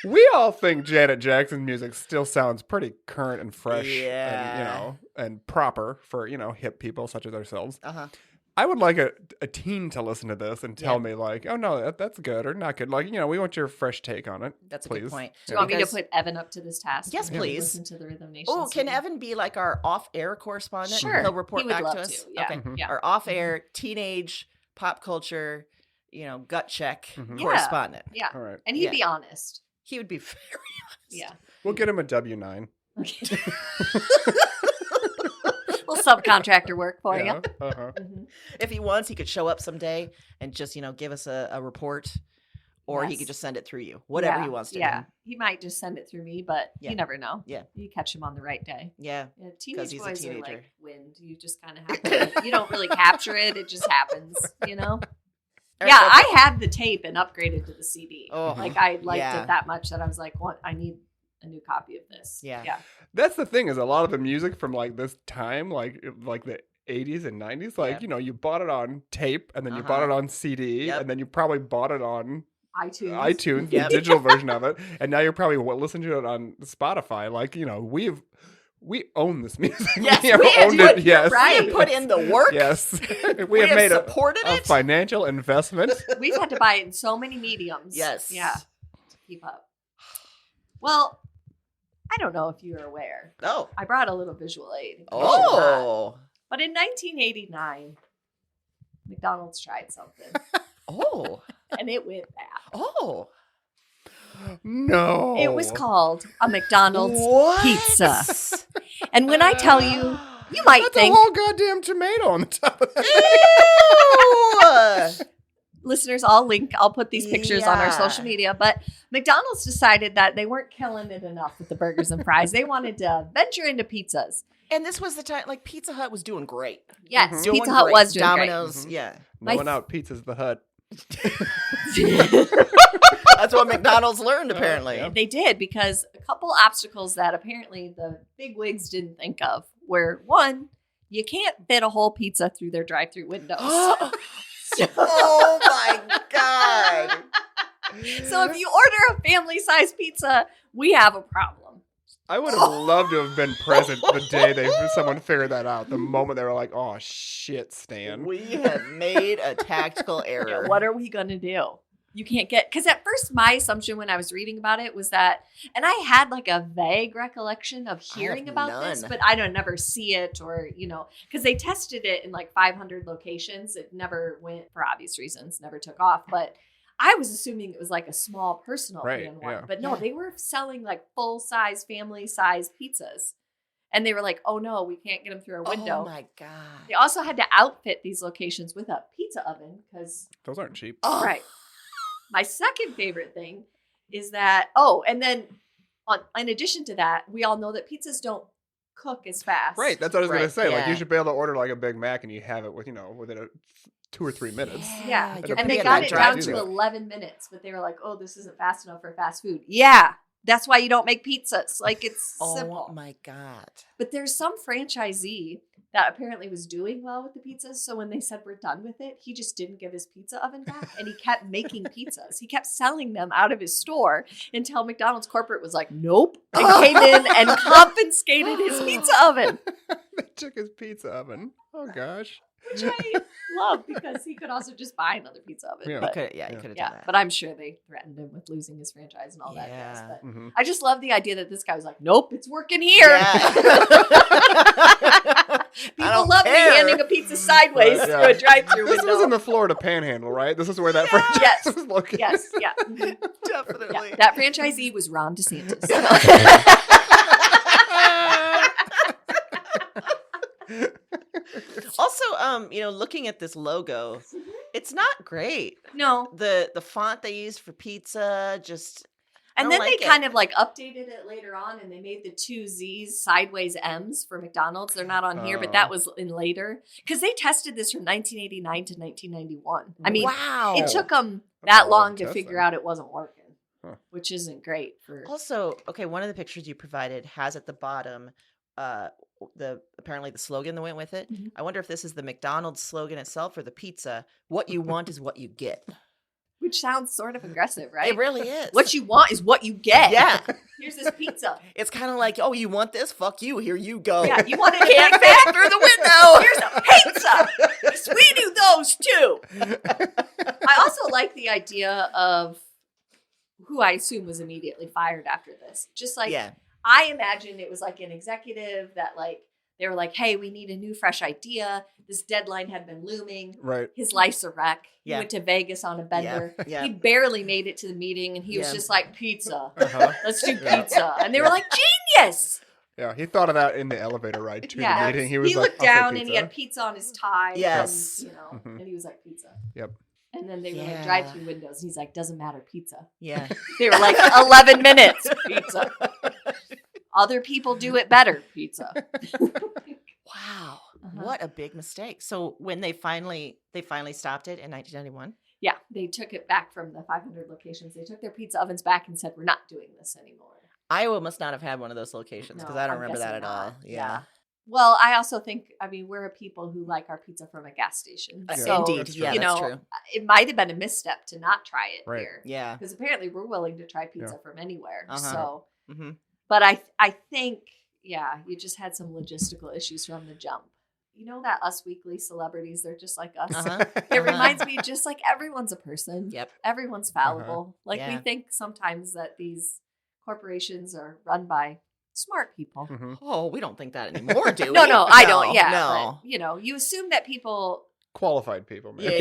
we all think Janet Jackson's music still sounds pretty current and fresh, Yeah. and proper for hip people such as ourselves. Uh-huh. I would like a teen to listen to this and tell Yeah. me like, oh no, that's good or not good. Like, we want your fresh take on it. That's a please. good point. Do you want me to Because- put Evan up to this task? Yes, Can we please. Listen to the Rhythm Nation. Oh, can CD? Evan be like our off-air correspondent? Sure. He'll report He would back love to us. to, yeah. Okay. Mhm. Yeah. Our off-air teenage pop culture, gut check Mhm. Yeah. correspondent. Yeah, All right. and he'd Yeah. be honest. He would be very honest. Yeah. We'll get him a W-9. Okay. Little subcontractor work for Yeah. you. Uh-huh. Mhm. If he wants, he could show up someday and just, give us a report, or he Yes. could just send it through you. Whatever Yeah, he wants to Yeah, do. he might just send it through me, but Yeah. you never know. Yeah. You catch him on the right day. Yeah. Yeah, teenage he's a boys are teenager. like wind. You just kind of have to. You don't really capture it. It just happens. All right, Yeah, so- I had the tape and upgraded to the CD. Oh, Like I liked yeah. it that much that I was like, "What? I need a new copy of this." Yeah. Yeah. That's the thing is a lot of the music from like this time, like the 80s and 90s, like, Yeah. you bought it on tape and then you bought Uh-huh. it on CD Yep. and then you probably bought it on iTunes. the digital version of it, and now you're probably listening to it on Spotify. Like, we own this music. Yes, we have we owned do it. it. Yes, Right. We put in the work. Yes, We have have made supported a it. financial investment. We've had to buy it in so many mediums. Yes. Yeah. To keep up. Well, I don't know if you're aware. Oh. I brought a little visual aid. in case you're not. Oh. But in 1989, McDonald's tried something. Oh. And it went bad. Oh. No, It was called a McDonald's What? pizza. And when I tell you, you might That's think, a whole goddamn tomato on the top of that. Ew. listeners, I'll put these pictures on our Yeah. social media, but McDonald's decided that they weren't killing it enough with the burgers and fries. They wanted to venture into pizzas. And this was the time, like, Pizza Hut was doing great. Yes, Doing Pizza Hut great. was doing Domino's, Mhm. yeah. Blowing out pizzas the Hut. great. That's what McDonald's learned, apparently. yeah. They did, because a couple obstacles that apparently the big wigs didn't think of were, one, you can't fit a whole pizza through their drive-through windows. Oh my God. So if you order a family-sized pizza, we have a problem. I would have loved to have been present the day someone figured that out. The moment they were like, "Oh shit, Stan." We have made a tactical error. Yeah, what are we going to do? You can't get, because at first my assumption when I was reading about it was that, and I had like a vague recollection of hearing about this, none. but I don't never see it, or, because they tested it in like 500 locations. It never went, for obvious reasons, never took off. But I was assuming it was like a small personal Right, pan one. yeah. But no, Yeah. they were selling like full-size, family-size pizzas. And they were like, oh no, we can't get them through our window. Oh my God. They also had to outfit these locations with a pizza oven because Those aren't cheap. Oh. right. My second favorite thing is that, and then in addition to that, we all know that pizzas don't cook as fast. Right, that's what I was gonna Right, say. Like, yeah. you should be able to order like a Big Mac and you have it within 2 or 3 minutes. Yeah. you have And to they be got at it that down drive-thru. to 11 minutes, but they were like, oh, this isn't fast enough for fast food. Yeah. That's why you don't make pizzas. Like, it's simple. Oh my God. But there's some franchisee that apparently was doing well with the pizzas. So when they said we're done with it, he just didn't give his pizza oven back, and he kept making pizzas. He kept selling them out of his store until McDonald's corporate was like, nope, and came in and confiscated his pizza oven, They took his pizza oven. Oh gosh. which I love because he could also just buy another pizza oven. Yeah. You But, could have done yeah, that. but I'm sure they threatened him with losing his franchise and all that jazz. Yeah. But Mhm. I just love the idea that this guy was like, nope, it's working here. I People don't love me care. handing a pizza sideways Right, through yeah. a drive-through This window. was in the Florida Panhandle, right? This is where that franchise Yes. was located. Yes, yeah. Mhm. Definitely. Yeah, that franchisee was Ron DeSantis. Also, looking at this logo, it's not great. No. The font they used for pizza just And I then don't they like it. kind of like updated it later on, and they made the two Z's sideways M's for McDonald's. They're not on here, but that was in later. Because they tested this from 1989 to 1991. I mean, wow. it took them That's that a long long to test figure then. out it wasn't working, Huh. which isn't great for. Also, okay, one of the pictures you provided has at the bottom apparently the slogan that went with it. Mhm. I wonder if this is the McDonald's slogan itself or the pizza. What you want is what you get. Which sounds sort of aggressive, right? It really is. What you want is what you get. Yeah. Here's this pizza. It's kind of like, oh, you want this? Fuck you. Here you go. Yeah, you want it Can't in fit it through the window. Here's a pizza. 'Cause we do those too. I also like the idea of who I assume was immediately fired after this. Just like, Yeah. I imagine it was like an executive that like, they were like, hey, we need a new fresh idea. This deadline had been looming. Right. His life's a wreck. Yeah. He went to Vegas on a bender. Yeah. He barely made it to the meeting, and he was Yeah. just like, pizza. Uh-huh. Let's do Yeah. pizza. And they were like, genius. Yeah, he thought of that in the elevator ride to Yeah. the meeting. He was He like, looked "I'll take down and he pizza." had pizza on his tie. Yes. And, Mhm. and he was like, pizza. Yep. And then they were Yeah. like drive-through windows. And he's like, doesn't matter, pizza. Yeah. They were like 11 minutes, pizza. Other people do it better, pizza. Wow. Uh-huh. What a big mistake. So when they finally stopped it in 1991? Yeah, they took it back from the 500 locations. They took their pizza ovens back and said, we're not doing this anymore. Iowa must not have had one of those locations because No, I don't I'm remember that guessing at all. not. Yeah. Well, I also think, I mean, we're a people who like our pizza from a gas station. So, Indeed. that's Yeah, true. that's true. it might have been a misstep to not try it Right. here. Yeah. Because apparently we're willing to try pizza from anywhere. Uh-huh. So, Mm-hmm. but I think, yeah, you just had some logistical issues from the jump. You know that Us Weekly celebrities, they're just like us. Uh-huh. It reminds me just like everyone's a person. Yep. Everyone's fallible. Like we Yeah. think sometimes that these corporations are run by smart people. Mhm. Oh, we don't think that anymore, do we? No, I don't. Yeah. No. But, you assume that people Qualified people, man.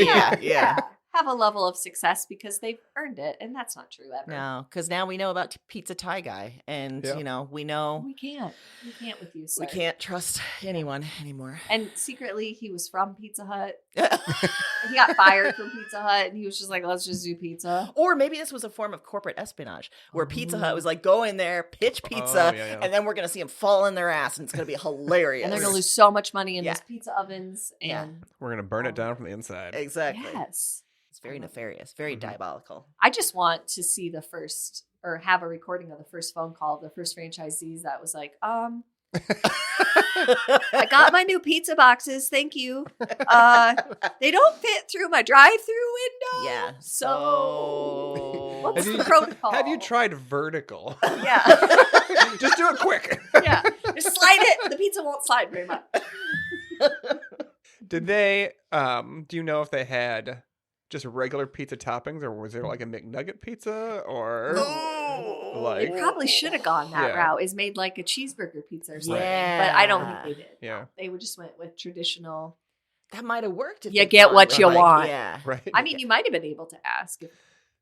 Yeah. have a level of success because they've earned it. And that's not true ever. No, because now we know about Pizza Thai Guy. And, Yeah. we know We can't. We can't with you, sir. we can't trust anyone anymore. And secretly, he was from Pizza Hut. He got fired from Pizza Hut, and he was just like, "Let's just do pizza." Or maybe this was a form of corporate espionage where Pizza Hut was like, go in there, pitch pizza, yeah. and then we're going to see them fall in their ass, and it's going to be hilarious. And they're gonna lose so much money in Yeah. those pizza ovens. Yeah. And We're gonna burn it down from the inside. Exactly. yes, It's very nefarious, very Mhm. diabolical. I just want to see the first, or have a recording of the first phone call of the first franchisees that was like, I got my new pizza boxes. Thank you. They don't fit through my drive-through window. Yeah. So what's Have the you- protocol? Have you tried vertical? Yeah. Just do it quick. Yeah. Just slide it. The pizza won't slide very much. Did they? Do you know if they had just regular pizza toppings, or was there like a McNugget pizza, or Oh. like? They probably should have gone that Yeah. route. Is made like a cheeseburger pizza or something. Yeah. But I don't think they did. Yeah. They would just went with traditional. That might have worked. If You they get found, what you like, want. Yeah. Right. I mean, you might have been able to ask.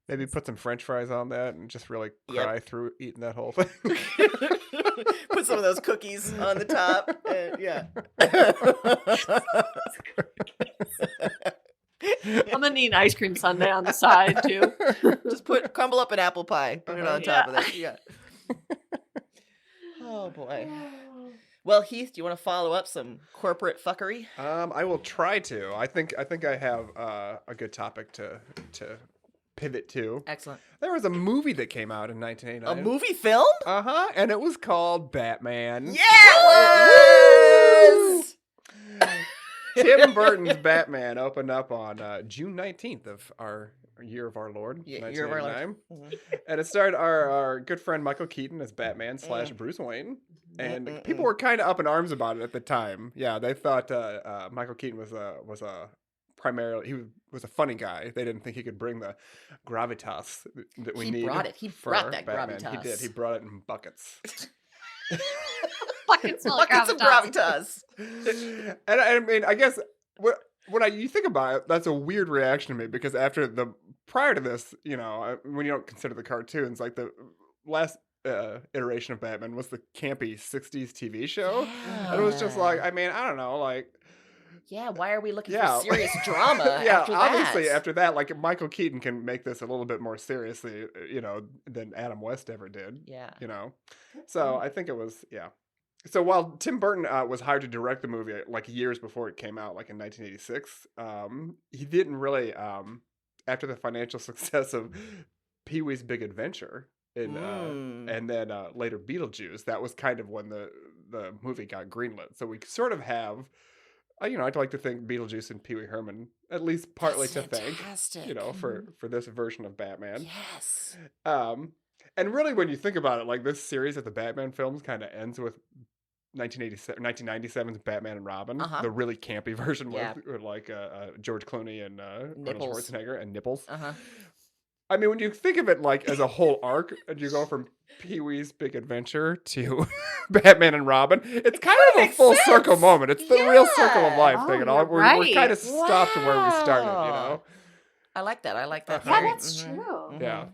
Maybe put some French fries on that and just really Yep. cry through eating that whole thing. Put some of those cookies on the top. Yeah. I'm gonna need an ice cream sundae on the side too. Just crumble up an apple pie. Put it on top of it. Yeah. Oh boy. Well, Heath, do you want to follow up some corporate fuckery? I will try to. I think I have a good topic to pivot to. Excellent. There was a movie that came out in A 1989. movie film? And it was called Batman. Yeah, it was! Tim Burton's Batman opened up on June 19th of our year of our Lord, Year of our Lord. 1989. And it starred our good friend Michael Keaton as Batman / Bruce Wayne. And people were kind of up in arms about it at the time. Yeah, they thought Michael Keaton was a primarily, he was a funny guy. They didn't think he could bring the gravitas that we need. He brought it. He for brought that Batman. gravitas. He did. He brought it in buckets. Buckets full of Buckets of gravitas. gravitas. And I mean, I guess when you think about it, that's a weird reaction to me, because prior to this, when you don't consider the cartoons, like the last iteration of Batman was the campy 60s TV show. Yeah. And it was just like, I mean, I don't know, like, Yeah, why are we looking Yeah. for serious drama yeah, after that? obviously after that, like Michael Keaton can make this a little bit more seriously, than Adam West ever did. Yeah. So I think it was, yeah. So while Tim Burton was hired to direct the movie like years before it came out, like in 1986, he didn't really, after the financial success of Pee-wee's Big Adventure and then later Beetlejuice, that was kind of when the movie got greenlit. So we sort of have, I'd like to think Beetlejuice and Pee-wee Herman at least partly That's to thank, fantastic. for this version of Batman. Yes. And really, when you think about it, like this series of the Batman films kind of ends with 1997's Batman and Robin, Uh-huh. the really campy version Yeah. with like George Clooney and Arnold Nipples. Schwarzenegger and nipples. Uh-huh. I mean, when you think of it like as a whole arc, and you go from Pee-wee's Big Adventure to Batman and Robin, it's kind of a makes full sense. circle moment. It's the real circle of life Oh, thing, and all you're we're right. kind of stopped to where we started. Wow. I like that. Uh-huh. Yeah, theory. that's Mhm. true. Yeah,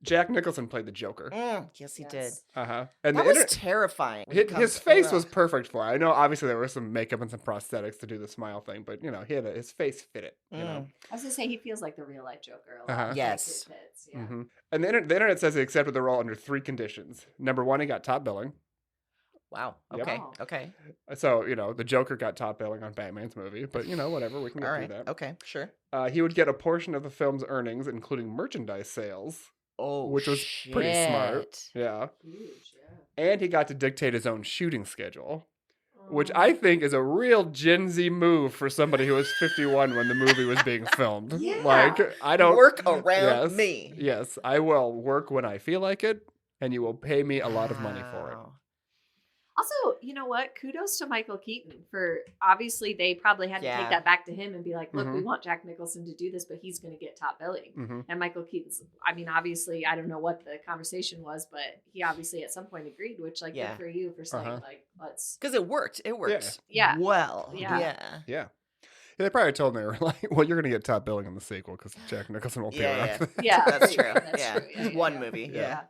Jack Nicholson played the Joker. Yes, he Yes. did. And That the was terrifying. when he His comes- face Ugh. was perfect for it. I know, obviously, there was some makeup and some prosthetics to do the smile thing, but his face fit it. I was gonna say he feels like the real life Joker. A lot. Uh-huh. Yes. Like it fits, yeah. Mm-hmm. And the internet says he accepted the role under 3 conditions. Number 1, he got top billing. Wow. Yep. Okay. Wow. Okay. So the Joker got top billing on Batman's movie, but whatever, we can get All through right. that. Okay. Sure. He would get a portion of the film's earnings, including merchandise sales, Oh, which was pretty smart. shit. Yeah, Huge, yeah. and he got to dictate his own shooting schedule. which I think is a real Gen Z move for somebody who was 51 when the movie was being filmed. Yeah. Like, I don't Work around me. Yes, I will work when I feel like it, and you will pay me a lot of money for it. Wow. Also, you know what? Kudos to Michael Keaton for obviously they probably had to Yeah. take that back to him and be like, look, we Mhm. want Jack Nicholson to do this, but he's going to get top billing. Mm-hmm. And Michael Keaton's, I mean, obviously, I don't know what the conversation was, but he obviously at some point agreed, which, like, Yeah. good for you for saying, Uh-huh. like, let's. Because it worked. It worked. Yeah. Well. Yeah. Yeah. Yeah. They probably told me, they were like, well, you're going to get top billing on the sequel because Jack Nicholson won't be Yeah, around. Yeah. That's true. That's Yeah. true. It's one movie. Yeah.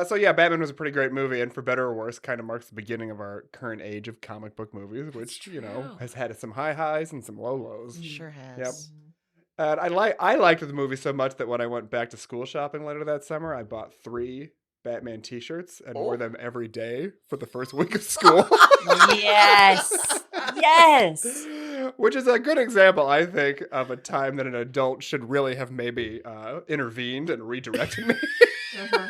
So yeah, Batman was a pretty great movie, and for better or worse, kind of marks the beginning of our current age of comic book movies, which, you know, true. has had some high highs and some low lows. Sure has. Yep. And I liked the movie so much that when I went back to school shopping later that summer, I bought 3 Batman t-shirts and wore them every day for the first week of school. Yes. Yes. Which is a good example, I think, of a time that an adult should really have maybe intervened and redirected me. Uh-huh.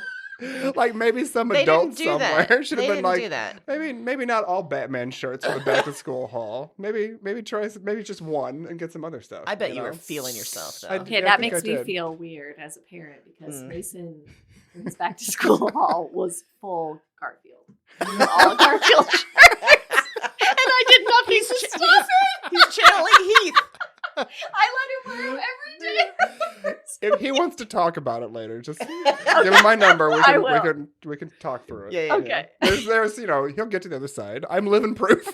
Like maybe some They adult didn't do somewhere that. should They have been didn't do like, that. maybe not all Batman shirts for the back to school haul. Maybe just one and get some other stuff. I bet you know? were feeling yourself, though. Okay, I that think makes I me did. feel weird as a parent because Mm. Mason's back to school hall was full Garfield. All Garfield shirts. And I did nothing to stop it. He's channeling Heath. I let him wear them every day. If he wants to talk about it later, just give him my number. I will. We can talk through it. Yeah. Okay. There's he'll get to the other side. I'm living proof.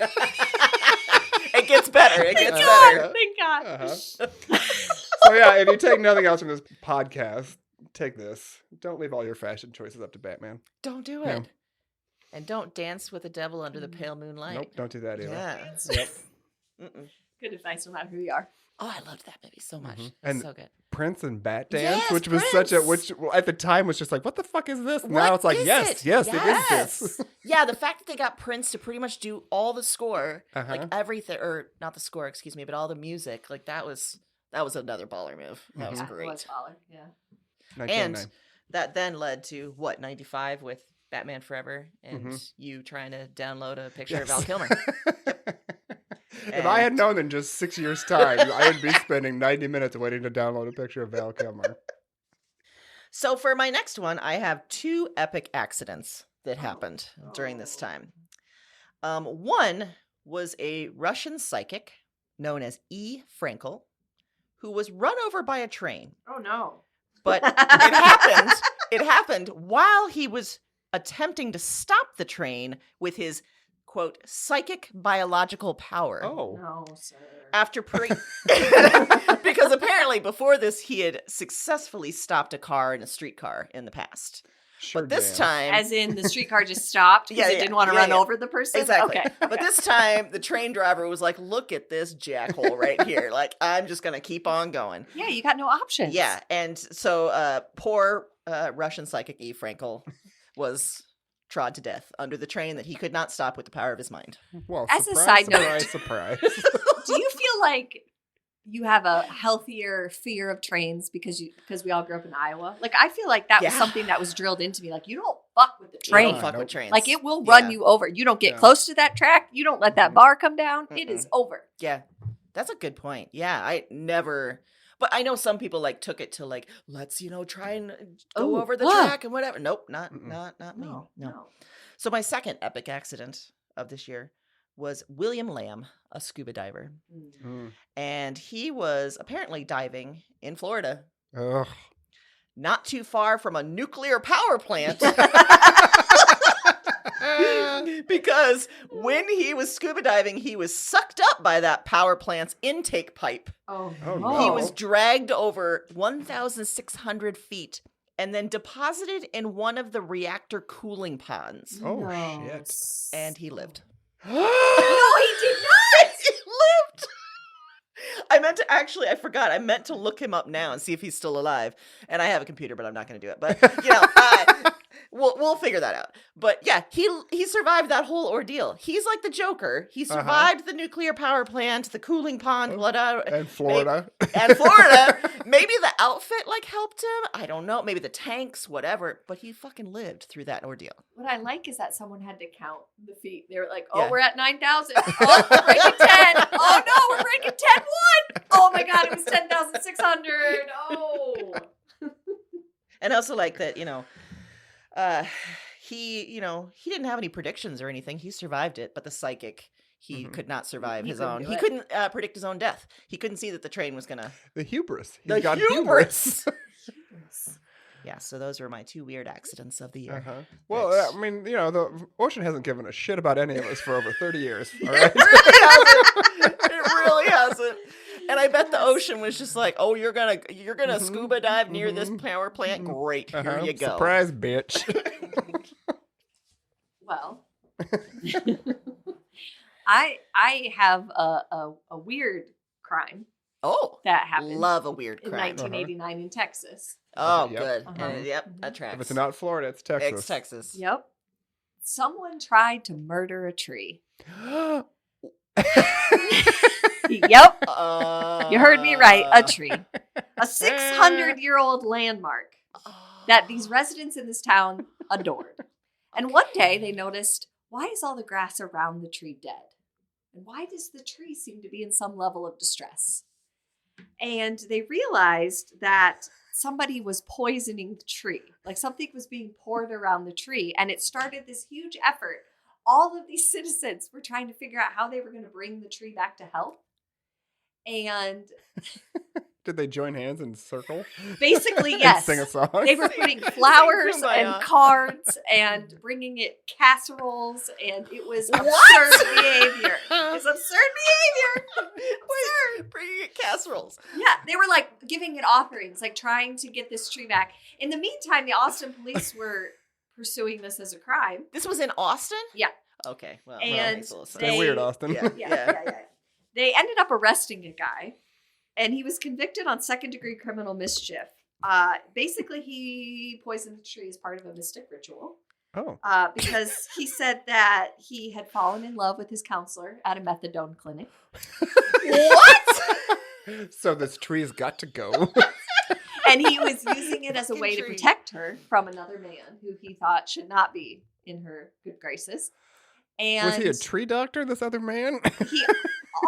It gets better. It gets God, better. thank God. Uh-huh. So yeah, if you take nothing else from this podcast, take this. Don't leave all your fashion choices up to Batman. Don't do it. Yeah. And don't dance with the devil under the pale moonlight. Nope, don't do that either. Yeah. Yep. Mm-mm. Good advice no matter who you are. Oh, I loved that movie so much. Mhm. It's And so good. Prince and Bat Dance, Yes, which was which at the time was just like, what the fuck is this? Now What it's like, is yes, it? yes, it is this. Yeah, the fact that they got Prince to pretty much do all the score, Uh-huh. like everything, or not the score, excuse me, but all the music, like that was another baller move. That was Mhm. It great. was baller. Yeah. 1999. And that then led to what, 95 with Batman Forever and Mhm. you trying to download a picture of Yes. Val Kilmer. If I had known in just 6 years' time, I would be spending 90 minutes waiting to download a picture of Val Kilmer. So for my next one, I have 2 epic accidents that happened during this time. One was a Russian psychic known as E. Frankel, who was run over by a train. Oh no. But it happened while he was attempting to stop the train with his, quote, psychic biological power. Oh. No, sir. After because apparently before this he had successfully stopped a car in a streetcar in the past. Sure But this damn. time, As in the streetcar just stopped because Yeah, it yeah, didn't want to yeah, run yeah. over the person? exactly. Okay. But this time the train driver was like, "Look at this jackhole right here. Like I'm just gonna keep on going." Yeah, you got no options. Yeah, and so poor Russian psychic E. Frankel was trod to death under the train that he could not stop with the power of his mind. Well, As a surprise, side note- surprise. Do you feel like you have a healthier fear of trains because we all grew up in Iowa? Like I feel like that was Yeah. something that was drilled into me. Like you don't fuck with the You train. don't fuck Nope. with trains. Like it will run Yeah. you over. You don't get Yeah. close to that track. You don't let that Mhm. bar come down. It is over. Yeah, that's a good point. Yeah, I never. But I know some people like took it to like, let's try and go Ooh, over the ah. track and whatever. Nope, not Mm-mm. not me. No, No. no. So my second epic accident of this year was William Lamb, a scuba diver, Mm. Mm. and he was apparently diving in Florida, Ugh. not too far from a nuclear power plant. Because when he was scuba diving, he was sucked up by that power plant's intake pipe. Oh, Oh, no. He was dragged over 1,600 feet and then deposited in one of the reactor cooling ponds. Oh, No. shit. And he lived. No, he did not. He lived! I forgot. I meant to look him up now and see if he's still alive. And I have a computer, but I'm not going to do it. But, We'll figure that out. But yeah, he survived that whole ordeal. He's like the Joker. He survived the nuclear power plant, the cooling pond, whatever. And Florida. Maybe the outfit like helped him. I don't know. Maybe the tanks, whatever. But he fucking lived through that ordeal. What I like is that someone had to count the feet. They were like, "Oh, Yeah. we're at 9,000. Oh, we're breaking 10. Oh no, we're breaking 10-1. Oh my god, it was 10,600. Oh." And I also like that, he didn't have any predictions or anything. He survived it, but the psychic, he could not survive He his couldn't own. do He it. couldn't predict his own death. He couldn't see that the train was gonna. The hubris. He's The got hubris. Yeah, so those were my 2 weird accidents of the year. Well, Yes. I mean, the ocean hasn't given a shit about any of us for over 30 years. All right. It really hasn't. And I bet the ocean was just like, "Oh, you're gonna scuba dive near this power plant? Great, here you go." Surprise, bitch. Well, I have a weird crime Oh, that happened love a weird in crime. 1989 in Texas. Oh, Yep. good. Uh-huh. And, that tracks. If it's not Florida, it's Texas. It's Texas. Yep. Someone tried to murder a tree. Yep. You heard me right. A tree. A 600-year-old landmark that these residents in this town adored. And one day they noticed, why is all the grass around the tree dead? And why does the tree seem to be in some level of distress? And they realized that somebody was poisoning the tree. Like something was being poured around the tree. And it started this huge effort. All of these citizens were trying to figure out how they were going to bring the tree back to health. And Did they join hands and circle? basically, And yes. sing a song? They were putting flowers Kumbaya. and cards and bringing it casseroles, and it was What? absurd behavior. It's absurd behavior. Wait, bringing it casseroles. Yeah, they were like giving it offerings, like trying to get this tree back. In the meantime, the Austin police were pursuing this as a crime. This was in Austin? Yeah. Okay. Well, And that makes a little sense. Stay weird, Austin. Yeah. Yeah. They ended up arresting a guy, and he was convicted on second-degree criminal mischief. Basically, he poisoned the tree as part of a mystic ritual. Oh. Because he said that he had fallen in love with his counselor at a methadone clinic. What? So this tree's got to go. And he was using it as a way to Tree. protect her from another man who he thought should not be in her good graces. And Was he a tree doctor, this other man? he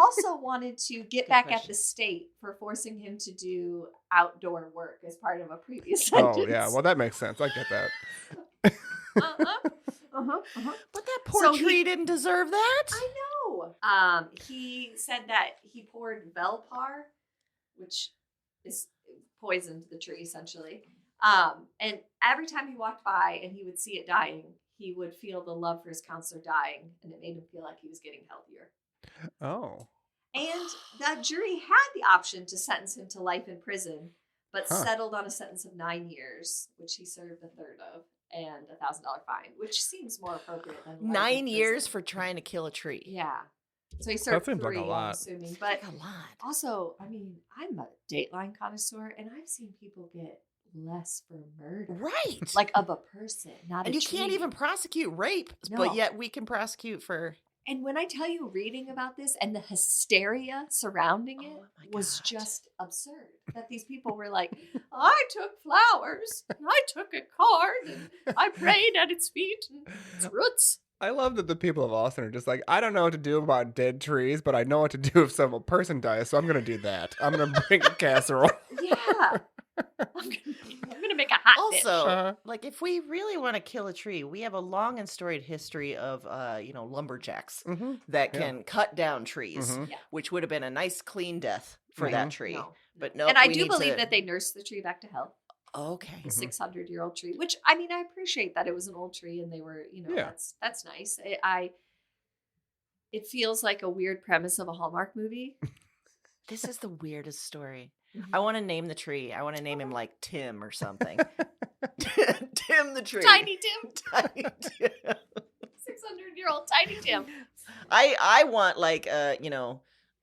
also wanted to get Good back at question. the state for forcing him to do outdoor work as part of a previous Oh, sentence. yeah. Well, that makes sense. I get that. But that poor So tree didn't deserve that. I know. He said that he poured Velpar, which is poisoned the tree essentially. And every time he walked by and he would see it dying, he would feel the love for his counselor dying, and it made him feel like he was getting healthier. Oh. And that jury had the option to sentence him to life in prison, but Huh. settled on a sentence of 9 years, which he served a third of, and a $1,000 fine, which seems more appropriate than life in 9 years prison. for trying to kill a tree. Yeah. So he served seems like 3, a I'm lot. assuming. But Like a lot. also, I mean, I'm a Dateline connoisseur, and I've seen people get less for murder. Right. Like of a person, not and a you can't tree. even prosecute rape, No. but yet we can prosecute for. And when I tell you reading about this and the hysteria surrounding it Oh my was God. just absurd. That these people were like, I took flowers, and I took a card, and I prayed at its feet and its roots. I love that the people of Austin are just like, I don't know what to do about dead trees, but I know what to do if some person dies, so I'm going to do that. I'm going to bring a casserole. Yeah. I'm gonna make a hot dish. Also, Uh-huh. like if we really want to kill a tree, we have a long and storied history of, lumberjacks Mm-hmm. that Yeah. can cut down trees, Mhm. Yeah. which would have been a nice clean death for Mhm. that tree. No. But no, And I we do need believe to- that they nursed the tree back to health. Okay. The Mhm. 600-year-old tree, which I mean, I appreciate that it was an old tree and they were, Yeah. that's nice. It feels like a weird premise of a Hallmark movie. This is the weirdest story. Mhm. I want to name the tree. I want to name him like Tim or something. Tim the tree. Tiny Tim, Tiny Tim. 600-year-old Tiny Tim. I want like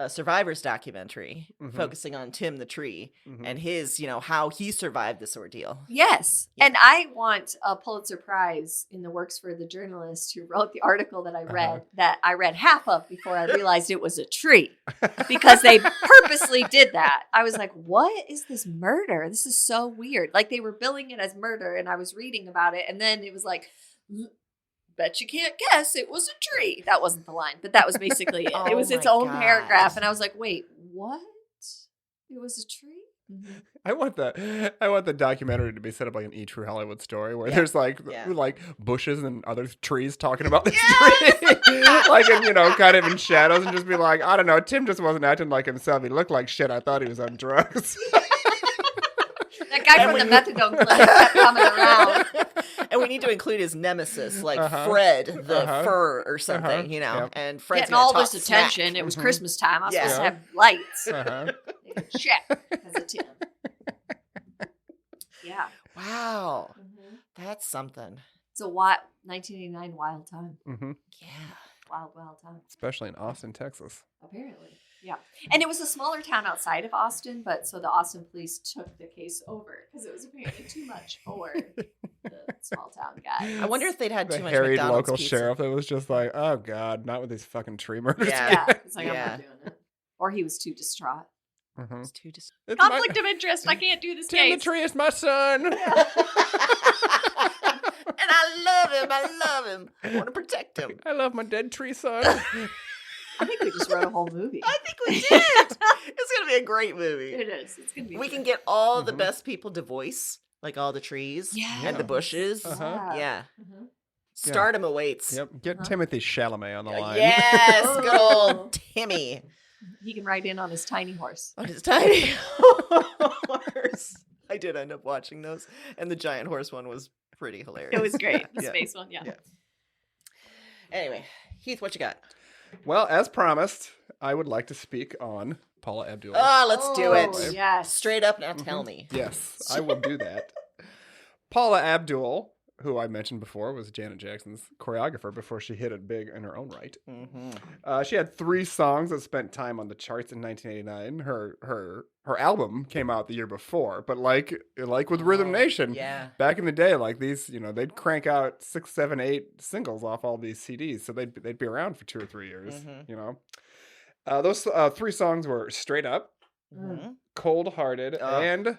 a Survivor's documentary Mhm. focusing on Tim the tree Mhm. and his, how he survived this ordeal. Yes. Yeah. And I want a Pulitzer Prize in the works for the journalist who wrote the article that I read, that I read half of before I realized it was a tree, because they purposely did that. I was like, what is this murder? This is so weird. Like, they were billing it as murder, and I was reading about it, and then it was like, bet you can't guess it was a tree. That wasn't the line, but that was basically it. Oh It was its my own God. paragraph, and I was like, wait, what? It was a tree? Mhm. I want the documentary to be set up like an E True Hollywood story where Yeah. there's like Yeah. bushes and other trees talking about this tree, like in, kind of in shadows, and just be like, I don't know, Tim just wasn't acting like himself. He looked like shit. I thought he was on drugs. That guy from the methadone clinic kept coming around. And we need to include his nemesis, like Uh-huh. Fred the fur or something, Yep. And Fred's Getting gonna all talk this smack. attention. It was Mhm. Christmas time. I was supposed to Yeah. have lights. Uh-huh. They didn't check because of Tim. Yeah. Wow, Mm-hmm. that's something. It's a wild 1989 wild time. Hmm. Yeah. Wild time. Especially in Austin, Texas. Apparently. Yeah. And it was a smaller town outside of Austin, but so the Austin police took the case over because it was apparently too much for the small town guy. I wonder if they'd had The too much harried McDonald's local pizza. sheriff that was just like, oh God, not with these fucking tree murders. Yeah. Yeah. It's like, I'm Yeah. not doing it. Or he was too distraught. Mhm. It's too dis- It's my- Conflict of interest. I can't do this Tim the case. tree is my son. And I love him. I want to protect him. I love my dead tree son. I think we just wrote a whole movie. I think we did. It's gonna be a great movie. It is. It's going to be We good. can get all the Mhm. best people to voice, like all the trees Yeah. and the bushes. Uh-huh. Yeah. Mhm. Stardom awaits. Yep. Get Uh-huh. Timothy Chalamet on the line. Yes, good Oh. old Timmy He can ride in on his tiny horse. on his tiny horse. I did end up watching those, and the giant horse one was pretty hilarious. It was great. The Yeah. space one, yeah. Yeah. Anyway, Heath, what you got? Well, as promised, I would like to speak on Paula Abdul. Oh, let's do it. Oh, yes. Straight up now, tell me. Yes, I will do that. Paula Abdul, who I mentioned before, was Janet Jackson's choreographer before she hit it big in her own right. Mm-hmm. She had 3 songs that spent time on the charts in 1989. Her album came out the year before, but like with Rhythm Nation, Yeah. back in the day, like these, they'd crank out 6, 7, 8 singles off all these CDs, so they'd be around for 2 or 3 years. Mhm. Those 3 songs were Straight Up, Mm-hmm. Cold Hearted, Oh. and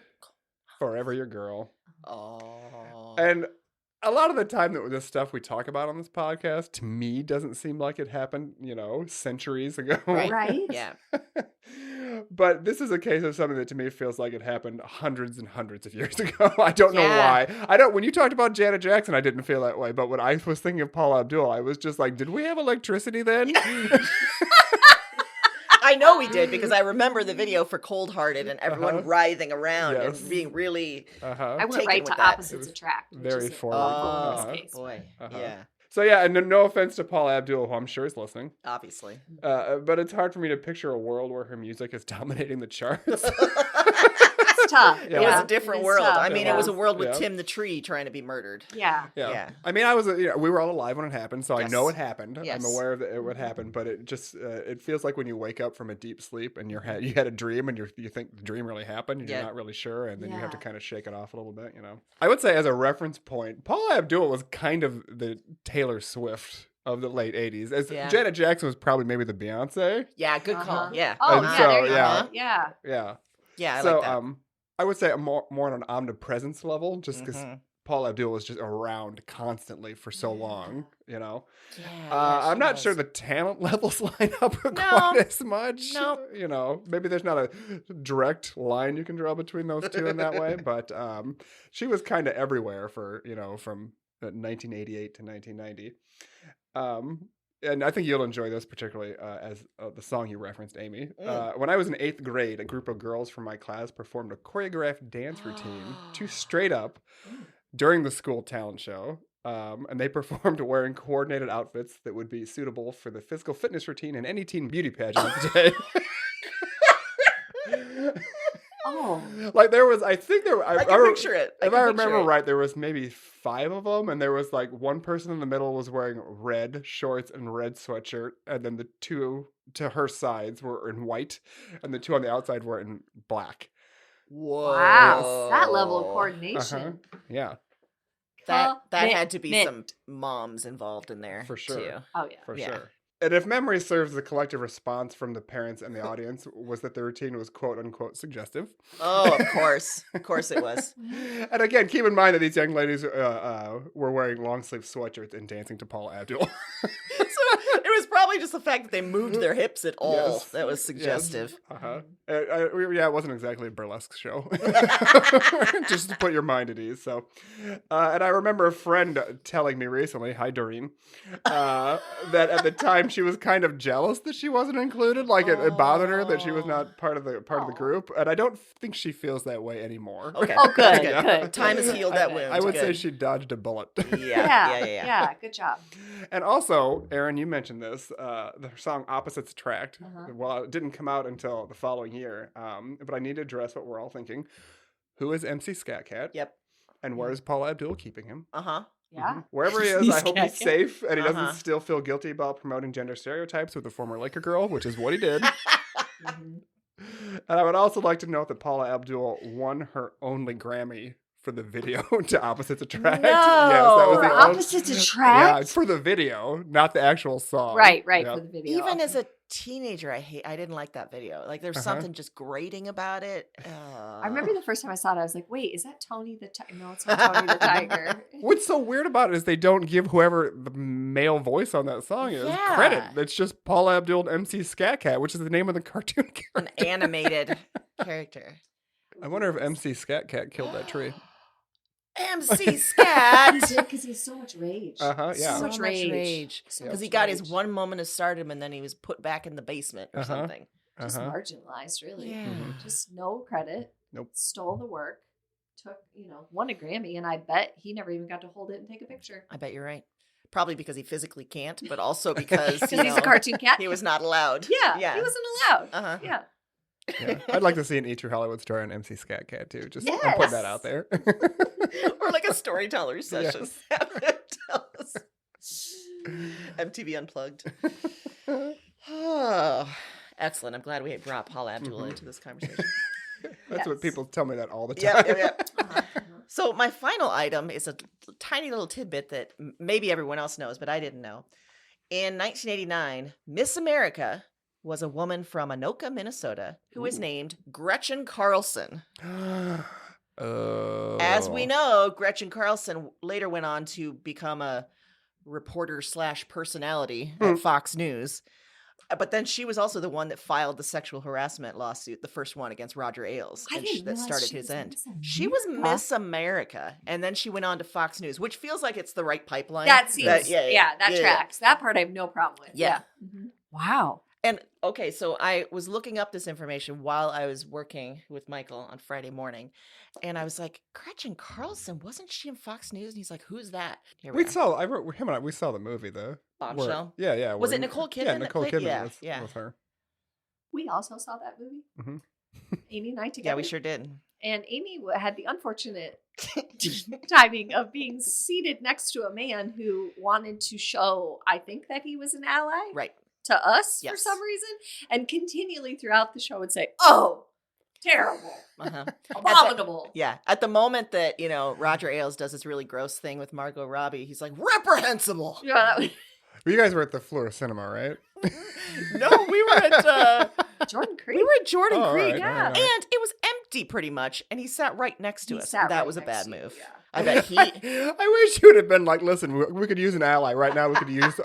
Forever Your Girl. Oh. And a lot of the time that this stuff we talk about on this podcast, to me, doesn't seem like it happened, centuries ago. Right. Right? Yeah. But this is a case of something that to me feels like it happened hundreds and hundreds of years ago. I don't know Yeah. why. When you talked about Janet Jackson, I didn't feel that way. But when I was thinking of Paula Abdul, I was just like, did we have electricity then? I know we did because I remember the video for Cold Hearted and everyone Uh-huh. writhing around Yes. and being really. Uh-huh. I went Taken right with to that. opposites It attract. which very is a- forward. Oh, in this Uh-huh. case. boy. Uh-huh. Yeah, So yeah, and no offense to Paula Abdul, who I'm sure is listening, obviously. but it's hard for me to picture a world where her music is dominating the charts. It's tough. Yeah. It was Yeah. a different It is world. tough. I mean, Yeah. it was a world with Yeah. Tim the Tree trying to be murdered. Yeah. Yeah. I mean, we were all alive when it happened, so I know Yes. it happened. Yes. I'm aware that it would happen, but it just it feels like when you wake up from a deep sleep and you had a dream and you think the dream really happened, and Yeah. you're not really sure, and then you have to Yeah. kind of shake it off a little bit. I would say as a reference point, Paula Abdul was kind of the Taylor Swift of the late '80s. As Yeah. Janet Jackson was probably maybe the Beyonce. Yeah, good call. Uh-huh. Yeah. Oh, And yeah. so, There you yeah. go. Yeah. Yeah. Yeah, I so like that. I would say more on an omnipresence level, just because Mhm. Paula Abdul was just around constantly for so long. Yeah, I'm she not was. sure the talent levels line up quite No. as much. Nope. Maybe there's not a direct line you can draw between those two in that way, but she was kind of everywhere for, from 1988 to 1990. And I think you'll enjoy this particularly as the song you referenced, Amy. When I was in 8th grade, a group of girls from my class performed a choreographed dance routine to Straight Up during the school talent show. And they performed wearing coordinated outfits that would be suitable for the physical fitness routine in any teen beauty pageant of the day. Oh Like there was, I think there. I can picture it. If I remember right, there was maybe 5 of them, and there was like one person in the middle was wearing red shorts and red sweatshirt, and then the 2 to her sides were in white, and the 2 on the outside were in black. Whoa. Wow. That level of coordination. Yeah. That had to be some moms involved in there. For sure. Too. Oh, yeah. For sure. And if memory serves, the collective response from the parents and the audience was that the routine was quote unquote suggestive. Oh, of course. Of course it was. And again, keep in mind that these young ladies were wearing long sleeve sweatshirts and dancing to Paula Abdul. So it was probably just the fact that they moved their hips at all Yes. that was suggestive. Yes. Uh-huh. It wasn't exactly a burlesque show. Just to put your mind at ease. So, and I remember a friend telling me recently, hi Doreen, that at the time she was kind of jealous that she wasn't included. Like it bothered her that she was not part of the group. And I don't think she feels that way anymore. Okay. Oh, good, Yeah. good. Time has healed that wound. I would say Good. she dodged a bullet. Yeah, good job. And also, Aaron, you mentioned this, the song Opposites Attract. Uh-huh. Well, it didn't come out until the following year, but I need to address what we're all thinking. Who is MC Scat Cat? Yep. And where is Paula Abdul keeping him? Uh-huh. Yeah. Wherever he is, I hope he's Scat Cat. safe and he Uh-huh. doesn't still feel guilty about promoting gender stereotypes with a former Laker girl, which is what he did. Mhm. And I would also like to note that Paula Abdul won her only Grammy for the video to Opposites Attract. No! Yes, that was For the Opposites Attract? Yeah, it's for the video, not the actual song. Right, Yep. for the video. Even as a teenager, I didn't like that video. Like there's Uh-huh. something just grating about it. I remember the first time I saw it, I was like, wait, is that Tony the Tiger? No, it's not Tony the Tiger. What's so weird about it is they don't give whoever the male voice on that song is Yeah. credit. It's just Paula Abdul and MC Scat Cat, which is the name of the cartoon an character. animated character. I wonder if MC Scat Cat killed that tree. MC Scat. Because he's so much rage. Uh-huh, yeah. So much rage. So Because he much got his rage. one moment of stardom and then he was put back in the basement or Uh-huh. something. Just Uh-huh. marginalized, really. Yeah. Mhm. Just no credit. Nope. Stole the work. Took, won a Grammy, and I bet he never even got to hold it and take a picture. I bet you're right. Probably because he physically can't, but also because Because he's a cartoon cat. he was not allowed. Yeah, he wasn't allowed. Uh-huh. Yeah. Yeah. I'd like to see an E True Hollywood story on MC Scat Cat too. Just I'm putting that out there. Or like a storyteller session. Have him tell us. MTV Unplugged. Oh, excellent. I'm glad we brought Paula Abdul into this conversation. That's what Yes. people tell me that all the time. Yep, yep, yep. Uh-huh. So my final item is a tiny little tidbit that maybe everyone else knows, but I didn't know. In 1989, Miss America was a woman from Anoka, Minnesota, who was Ooh. named Gretchen Carlson. Oh. As we know, Gretchen Carlson later went on to become a reporter / personality at Fox News. But then she was also the one that filed the sexual harassment lawsuit, the first one against Roger Ailes, I didn't that realize started she his was end. Miss She was America. Miss America, and then she went on to Fox News, which feels like it's the right pipeline. That seems, that yeah. tracks. That part I have no problem with. Yeah. Mhm. Wow. And okay, so I was looking up this information while I was working with Michael on Friday morning, and I was like, Gretchen Carlson, wasn't she in Fox News? And he's like, who's that? Here We are. saw. We saw the movie though. Bombshell? Yeah. Was where- it Nicole Kidman Yeah, that Nicole played- Kidman yeah, was, yeah. was her. We also saw that movie. Mhm. Amy and I together. Yeah, we sure did. And Amy had the unfortunate timing of being seated next to a man who wanted to show, I think, that he was an ally Right. to us for Yes. some reason, and continually throughout the show would say, "Oh, terrible, Uh-huh. abominable." Yeah. At the moment that, Roger Ailes does this really gross thing with Margot Robbie, he's like, reprehensible. Yeah, that was But you guys were at the Florida Cinema, right? No, we were at Jordan Creek. we were at Jordan Oh, Creek, all right, yeah. all right. and it was empty pretty much, and he sat right next to He us. sat That right was a next bad to you, move. yeah. I bet he. I wish you would have been like, listen, we could use an ally right now. We could use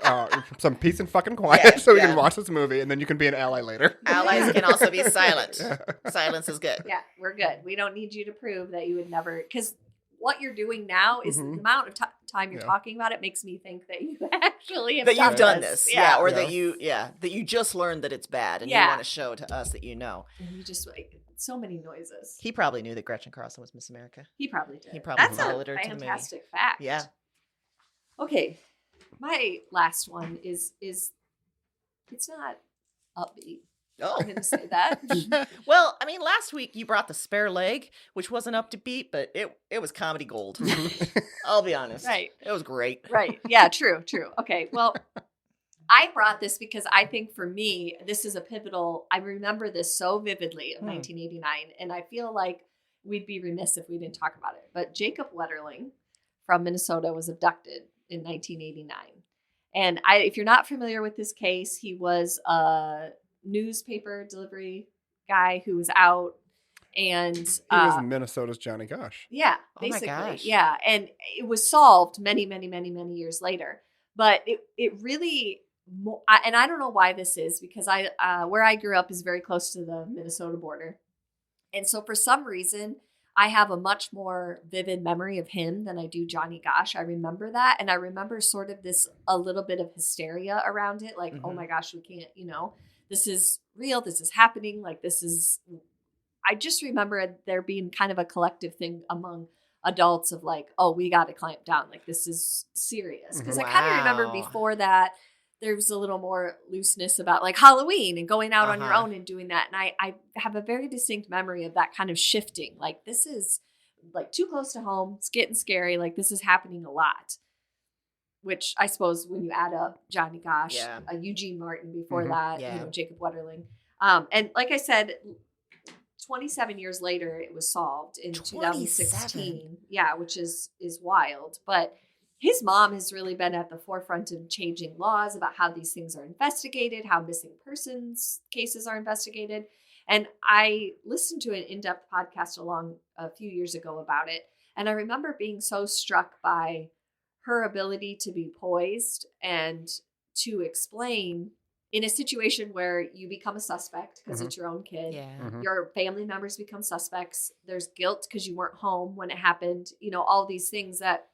some peace and fucking quiet Yeah, so we yeah. can watch this movie, and then you can be an ally later. Allies can also be silent. Silence is good. Yeah, we're good. We don't need you to prove that you would never, because what you're doing now is Mhm. the amount of time you're Yeah. talking about it makes me think that you actually have That you've done this. this, yeah, or Yeah. that you just learned that it's bad, and you Yeah. want to show to us that you know. And you just like so many noises. He probably knew that Gretchen Carlson was Miss America. He probably did. He probably That's followed a her to the movie. fantastic fact. Yeah. Okay, my last one is it's not upbeat. Oh. I'm going to say that. Well, I mean, last week you brought the spare leg, which wasn't up to beat, but it was comedy gold. I'll be honest. Right. It was great. Right. Yeah, true. Okay. Well, I brought this because I think for me, this is a pivotal. I remember this so vividly of 1989, and I feel like we'd be remiss if we didn't talk about it. But Jacob Wetterling from Minnesota was abducted in 1989. And if you're not familiar with this case, he was a newspaper delivery guy who was out, and He was Minnesota's Johnny Gosh. yeah, Oh my basically, gosh. yeah, and it was solved many years later. But it really, and I don't know why this is, because where I grew up is very close to the Minnesota border, and so for some reason I have a much more vivid memory of him than I do Johnny Gosh. I remember that, and I remember sort of a little bit of hysteria around it, like, oh my gosh, we can't, this is real, this is happening, like this is. I just remember there being kind of a collective thing among adults of like, oh, we got to clamp down. Like, this is serious. Because I kind of remember before that, there was a little more looseness about like Halloween and going out on your own and doing that. And I have a very distinct memory of that kind of shifting. Like, this is like too close to home. It's getting scary. Like, this is happening a lot. Which I suppose when you add up Johnny Gosh, Eugene Martin before that, Jacob Wetterling. And like I said, 27 years later, it was solved in 2016. Yeah, which is wild. But his mom has really been at the forefront of changing laws about how these things are investigated, how missing persons cases are investigated. And I listened to an in-depth podcast a few years ago about it. And I remember being so struck by her ability to be poised and to explain in a situation where you become a suspect because it's your own kid, your family members become suspects, there's guilt because you weren't home when it happened, all these things that,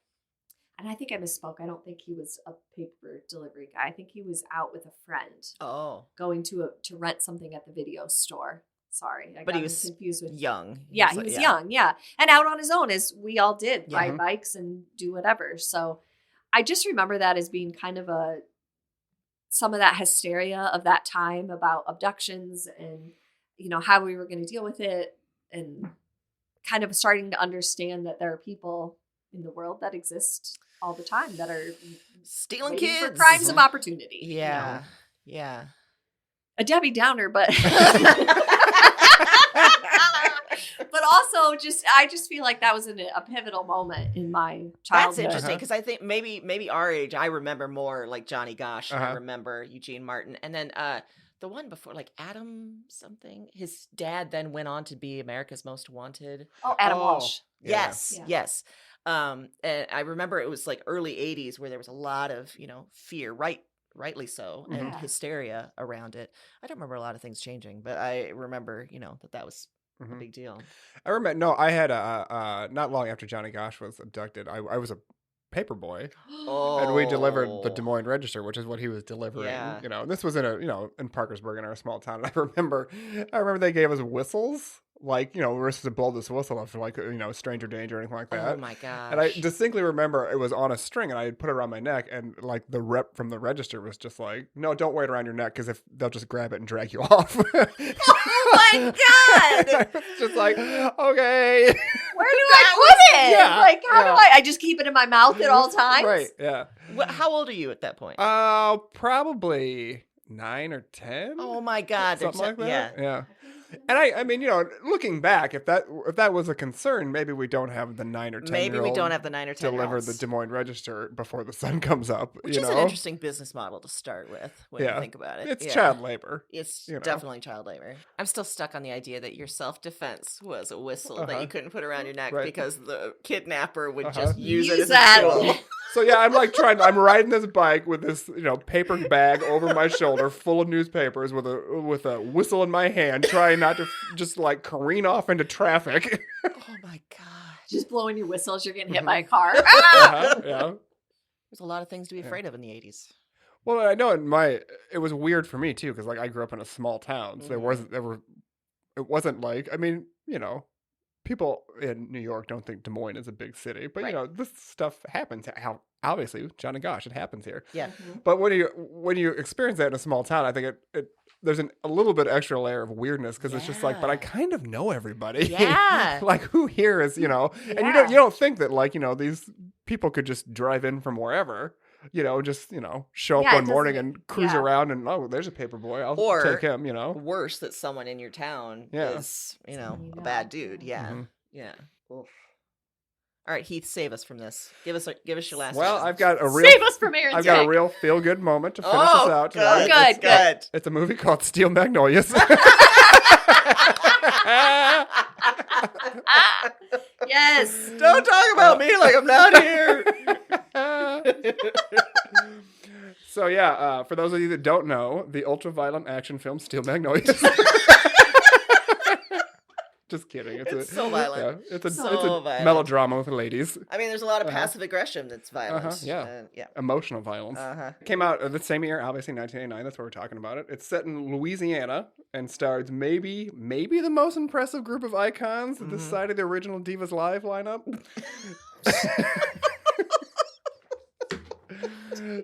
and I think I misspoke. I don't think he was a paper delivery guy. I think he was out with a friend. Oh. Going to rent something at the video store. Sorry. But he was confused with young. He was young. Yeah. And out on his own, as we all did, ride bikes and do whatever. So I just remember that as being kind of some of that hysteria of that time about abductions and, how we were going to deal with it, and kind of starting to understand that there are people in the world that exist all the time that are stealing kids for crimes of opportunity. Yeah. Yeah. A Debbie Downer, but but also I just feel like that was a pivotal moment in my childhood. That's interesting, because I think maybe our age, I remember more like Johnny Gosh. I remember Eugene Martin, and then the one before, like Adam something. His dad then went on to be America's Most Wanted. Oh, Adam Walsh. Yes. And I remember it was like early 80s where there was a lot of fear, rightly so, and hysteria around it. I don't remember a lot of things changing, but I remember that was a big deal. I remember. No, I had not long after Johnny Gosh was abducted, I was a paper boy, and we delivered the Des Moines Register, which is what he was delivering. And this was in in Parkersburg, in our small town. And I remember they gave us whistles. Like, we're supposed to blow this whistle if like, stranger danger or anything like that. Oh my gosh. And I distinctly remember it was on a string and I had put it around my neck, and like the rep from the register was just like, no, don't wear it around your neck, because if they'll just grab it and drag you off. Oh my God. It's just like, okay. Where do I put it? Yeah, like, how do I just keep it in my mouth at all times? Right, yeah. How old are you at that point? Probably 9 or 10. Oh my God. Something like that. Yeah. And I mean, looking back, if that was a concern, maybe we don't have the 9 or 10. Maybe we don't have the 9 or 10 deliver the Des Moines Register before the sun comes up. Which is an interesting business model to start with when you think about it. It's child labor. It's definitely child labor. I'm still stuck on the idea that your self-defense was a whistle that you couldn't put around your neck because the kidnapper would just use it as a tool. So yeah, I'm like I'm riding this bike with this, paper bag over my shoulder full of newspapers with a whistle in my hand, trying not to just like careen off into traffic. Oh my God. Just blowing your whistle as you're getting hit by a car. Yeah. There's a lot of things to be afraid of in the 80s. Well, I know it was weird for me too, because like I grew up in a small town, so it wasn't like, I mean, people in New York don't think Des Moines is a big city, but this stuff happens obviously, Johnny Gosh, it happens here. Yeah. But when you experience that in a small town, I think there's a little bit extra layer of weirdness because it's just like, but I kind of know everybody. Yeah. Like who here is, and you don't think that like, these people could just drive in from wherever, just, show up one morning and cruise around and, oh, there's a paper boy. I'll take him, Worse, that someone in your town is, a bad dude. Yeah. Mm-hmm. Yeah. Oof. All right, Heath, save us from this. Give us your last. Well, one. I've got a real save us from Aaron's I've got a real feel good moment to finish this out. Good. It's a movie called Steel Magnolias. Yes. Don't talk about me like I'm not here. So yeah, for those of you that don't know, the ultra-violent action film Steel Magnolias. Just kidding. It's so violent. Yeah, it's a violent. melodrama with ladies. I mean, there's a lot of passive aggression that's violent. Yeah. Yeah. Emotional violence. Came out the same year, obviously 1989. That's what we're talking about. It's set in Louisiana and stars maybe the most impressive group of icons this side of the original Divas Live lineup.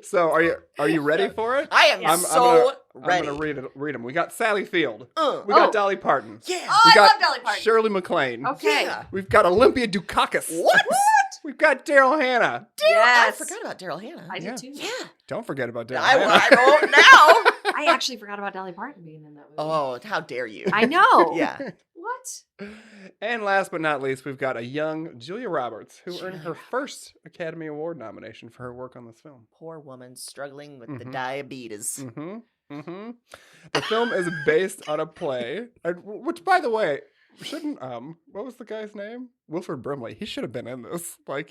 So are you ready for it? I am ready. I'm gonna read them. We got Sally Field. We got Dolly Parton. Yeah. Oh, I love Dolly Parton. Shirley MacLaine. Okay. Yeah. We've got Olympia Dukakis. What? We've got Daryl Hannah. Yes. I forgot about Daryl Hannah. I did too. Yeah. Don't forget about Daryl I Hannah. won't now. I actually forgot about Dolly Parton being in that movie. Oh, how dare you? I know. Yeah. What? And last but not least, we've got a young Julia Roberts who earned her first Academy Award nomination for her work on this film. Poor woman struggling with the diabetes. The film is based on a play, which, by the way, shouldn't what was the guy's name? Wilford Brimley. He should have been in this. Like,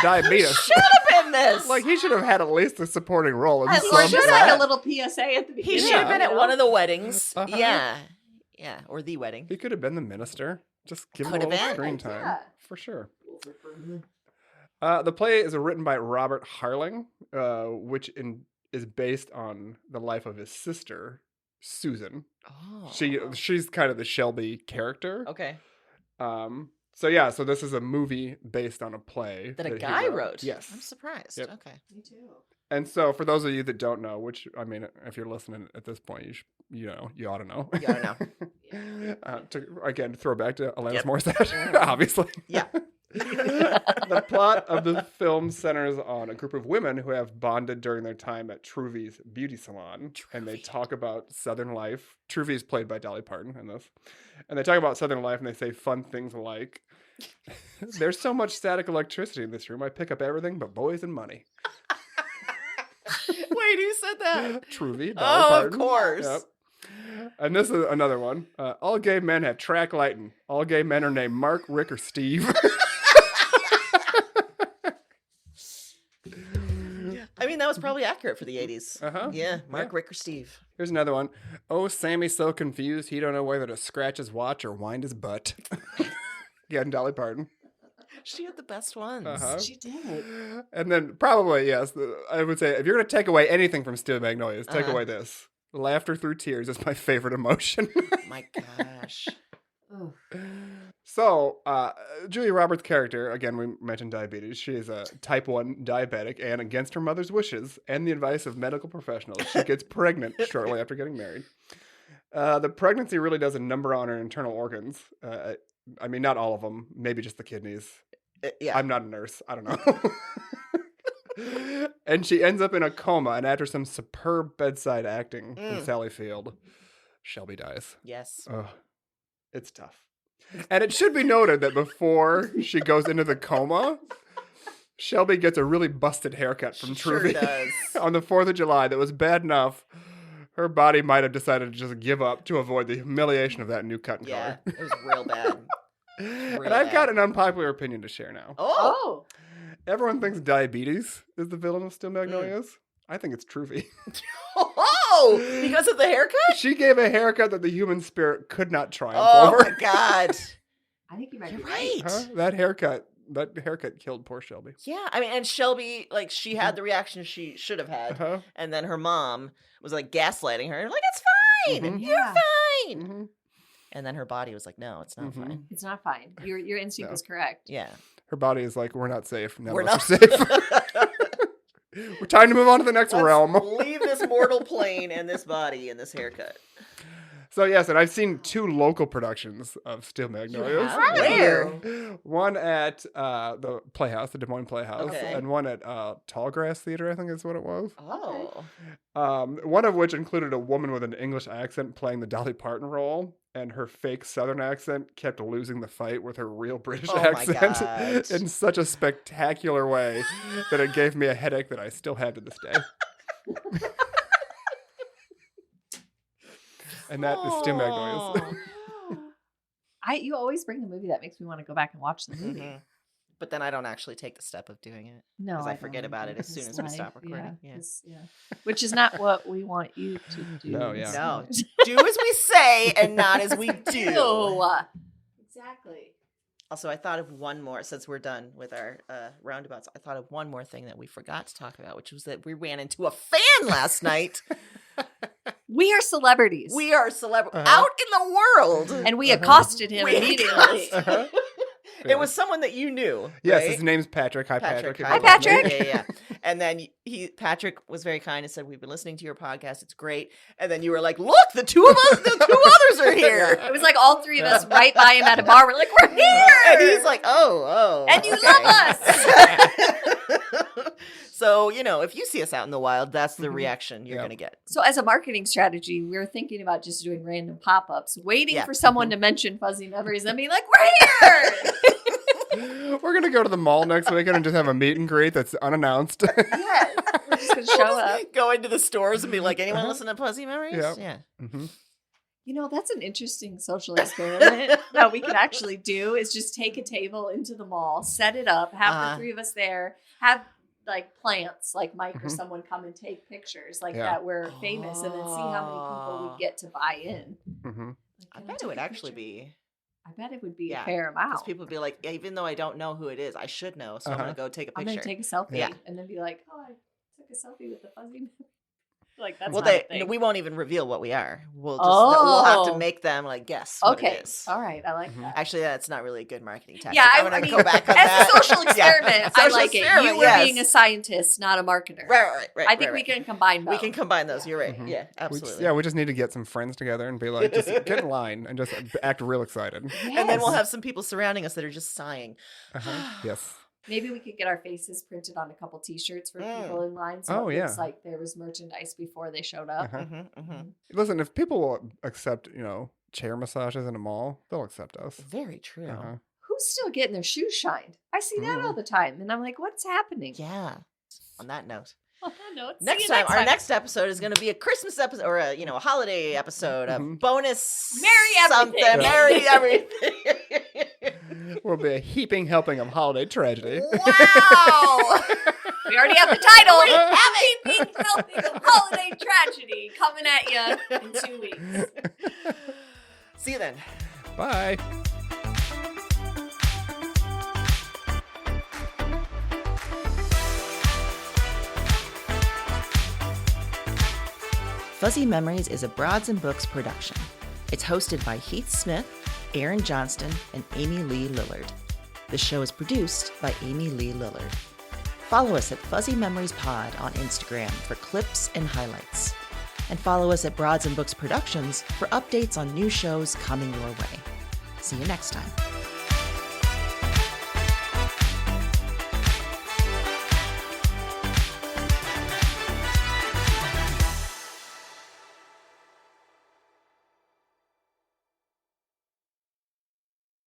diabetes. Should have been this. Like, he should have had at least a supporting role in At some least like a little PSA at the beginning. He should have been at one of the weddings. Uh-huh. Yeah, or the wedding. He could have been the minister. Just give him Could a have little been. screen time. Yeah. For sure. The play is written by Robert Harling, which is based on the life of his sister, Susan. Oh. She's kind of the Shelby character. Okay. So this is a movie based on a play That a he guy wrote. Yes. I'm surprised. Yep. Okay. Me too. And so for those of you that don't know, which, I mean, if you're listening at this point, you ought to know. You ought to know. Again, throw back to Alanis Yep. Morissette, obviously. Yeah. The plot of the film centers on a group of women who have bonded during their time at Truvy's beauty salon. And they talk about Southern life. Truvy is played by Dolly Parton in this. And they talk about Southern life and they say fun things like, there's so much static electricity in this room, I pick up everything but boys and money. Wait, who said that? Truvy, Dolly Oh, Parton. of course. Yep. And this is another one. All gay men have track lighting. All gay men are named Mark, Rick, or Steve. I mean, that was probably accurate for the 80s. Uh-huh. Yeah, Mark, Rick, or Steve. Here's another one. Oh, Sammy's so confused. He don't know whether to scratch his watch or wind his butt. Again, Dolly Parton. She had the best ones. Uh-huh. She did. And then probably, yes, I would say if you're going to take away anything from Steel Magnolias, take away this. Laughter through tears is my favorite emotion. My gosh. Oh. So, Julia Roberts' character, again, we mentioned diabetes. She is a type 1 diabetic, and against her mother's wishes and the advice of medical professionals, she gets pregnant shortly after getting married. The pregnancy really does a number on her internal organs. I mean, not all of them, maybe just the kidneys. Yeah. I'm not a nurse. I don't know. And she ends up in a coma, and after some superb bedside acting from Sally Field, Shelby dies. Yes. It's tough. And it should be noted that before she goes into the coma, Shelby gets a really busted haircut from Truvy does. on the 4th of July that was bad enough. Her body might have decided to just give up to avoid the humiliation of that new cut and Yeah, color. it was real bad. And I've got an unpopular opinion to share now. Oh. Everyone thinks diabetes is the villain of Steel Magnolias. I think it's Truvy. Oh, because of the haircut? She gave a haircut that the human spirit could not triumph Oh over. my God. I think you might You're be right. right. Huh? That haircut killed poor Shelby. Yeah, I mean, and Shelby, like, she had the reaction she should have had. Uh-huh. And then her mom was, like, gaslighting her. Like, it's fine. Mhm. You're fine. Mm-hmm. And then her body was like, no, it's not fine. It's not fine. Your instinct No. was correct. Yeah. Her body is like, we're not safe. None We're of us not are safe. We're time to move on to the next Let's realm. leave this mortal plane and this body and this haircut. So yes, and I've seen 2 local productions of Steel Magnolias. have? Where? One at the Playhouse, the Des Moines Playhouse, Okay. and one at Tallgrass Theater, I think is what it was. Oh. One of which included a woman with an English accent playing the Dolly Parton role, and her fake Southern accent kept losing the fight with her real British Oh my accent God. in such a spectacular way that it gave me a headache that I still have to this day. And that is Steel Magnolias. You always bring a movie that makes me want to go back and watch the movie. Mhm. But then I don't actually take the step of doing it. No, 'Cause I don't forget about either, it as soon 'cause as we stop life, recording. Yeah. 'cause- which is not what we want you to do. No, yeah. No. Do as we say and not as we do. No. Exactly. Also, I thought of one more, since we're done with our roundabouts, I thought of one more thing that we forgot to talk about, which was that we ran into a fan last night. We are celebrities. We are celebrities Uh-huh. out in the world. And we accosted him We immediately. Uh-huh. It was someone that you knew. Yes, right? his name's Patrick. Hi, Patrick. Patrick. Hi, Patrick. Yeah. And then Patrick was very kind and said, "We've been listening to your podcast. It's great." And then you were like, "Look, the two others are here." It was like all 3 of us right by him at a bar. We're like, we're here. And he's like, "Oh. And you okay." love us. So, if you see us out in the wild, that's the reaction you're Yeah. going to get. So as a marketing strategy, we were thinking about just doing random pop-ups, waiting Yeah. for someone to mention Fuzzy Memories and be like, we're here. We're going to go to the mall next weekend and just have a meet and greet that's unannounced. Yes. We're just going to show up. Go into the stores and be like, "Anyone listen to Fuzzy Memories?" Yeah. Mhm. That's an interesting social experiment that we could actually do is just take a table into the mall, set it up, have the 3 of us there, have like plants, like Mike or someone come and take pictures like that we're famous and then see how many people we get to buy in. Mhm. I bet it would actually be. I bet it would be Yeah, a fair Because amount. people would be like, even though I don't know who it is, I should know. So I'm going to go take a I'm picture. going to take a selfie Yeah. and then be like, oh, I took a selfie with the Fuzzy. Like that's Well, not a thing. we won't even reveal what we are. We'll have to Oh. make them guess what Okay. it is. All right. I like Mhm. that. Actually, that's not really a good marketing tactic. Yeah, I'm I going to mean, go back on as that. a social experiment, Yeah. I Social like it. You experiment, were yes. being a scientist, not a marketer. Right. I think we can combine both. We can combine those. You're right. Mhm. Yeah, We absolutely. just, we just need to get some friends together and be like, just get in line and just act real excited. And then we'll Yes. have some people surrounding us that are just sighing. Yes. Maybe we could get our faces printed on a couple T-shirts for people in line, so Oh, it looks yeah. like there was merchandise before they showed up. Uh-huh. Listen, if people will accept, chair massages in a mall, they'll accept us. Very true. Uh-huh. Who's still getting their shoes shined? I see that all the time, and I'm like, what's happening? Yeah. On that note. No, Next time, our next episode is going to be a Christmas episode or a holiday episode, a bonus Merry everything. something, merry everything. Will be a heaping helping of holiday tragedy. Wow! We already have the title. We have a heaping helping of holiday tragedy coming at you in 2 weeks. See you then. Bye. Fuzzy Memories is a Broads and Books production. It's hosted by Heath Smith, Aaron Johnston, and Amy Lee Lillard. The show is produced by Amy Lee Lillard. Follow us at Fuzzy Memories Pod on Instagram for clips and highlights. And follow us at Broads and Books Productions for updates on new shows coming your way. See you next time.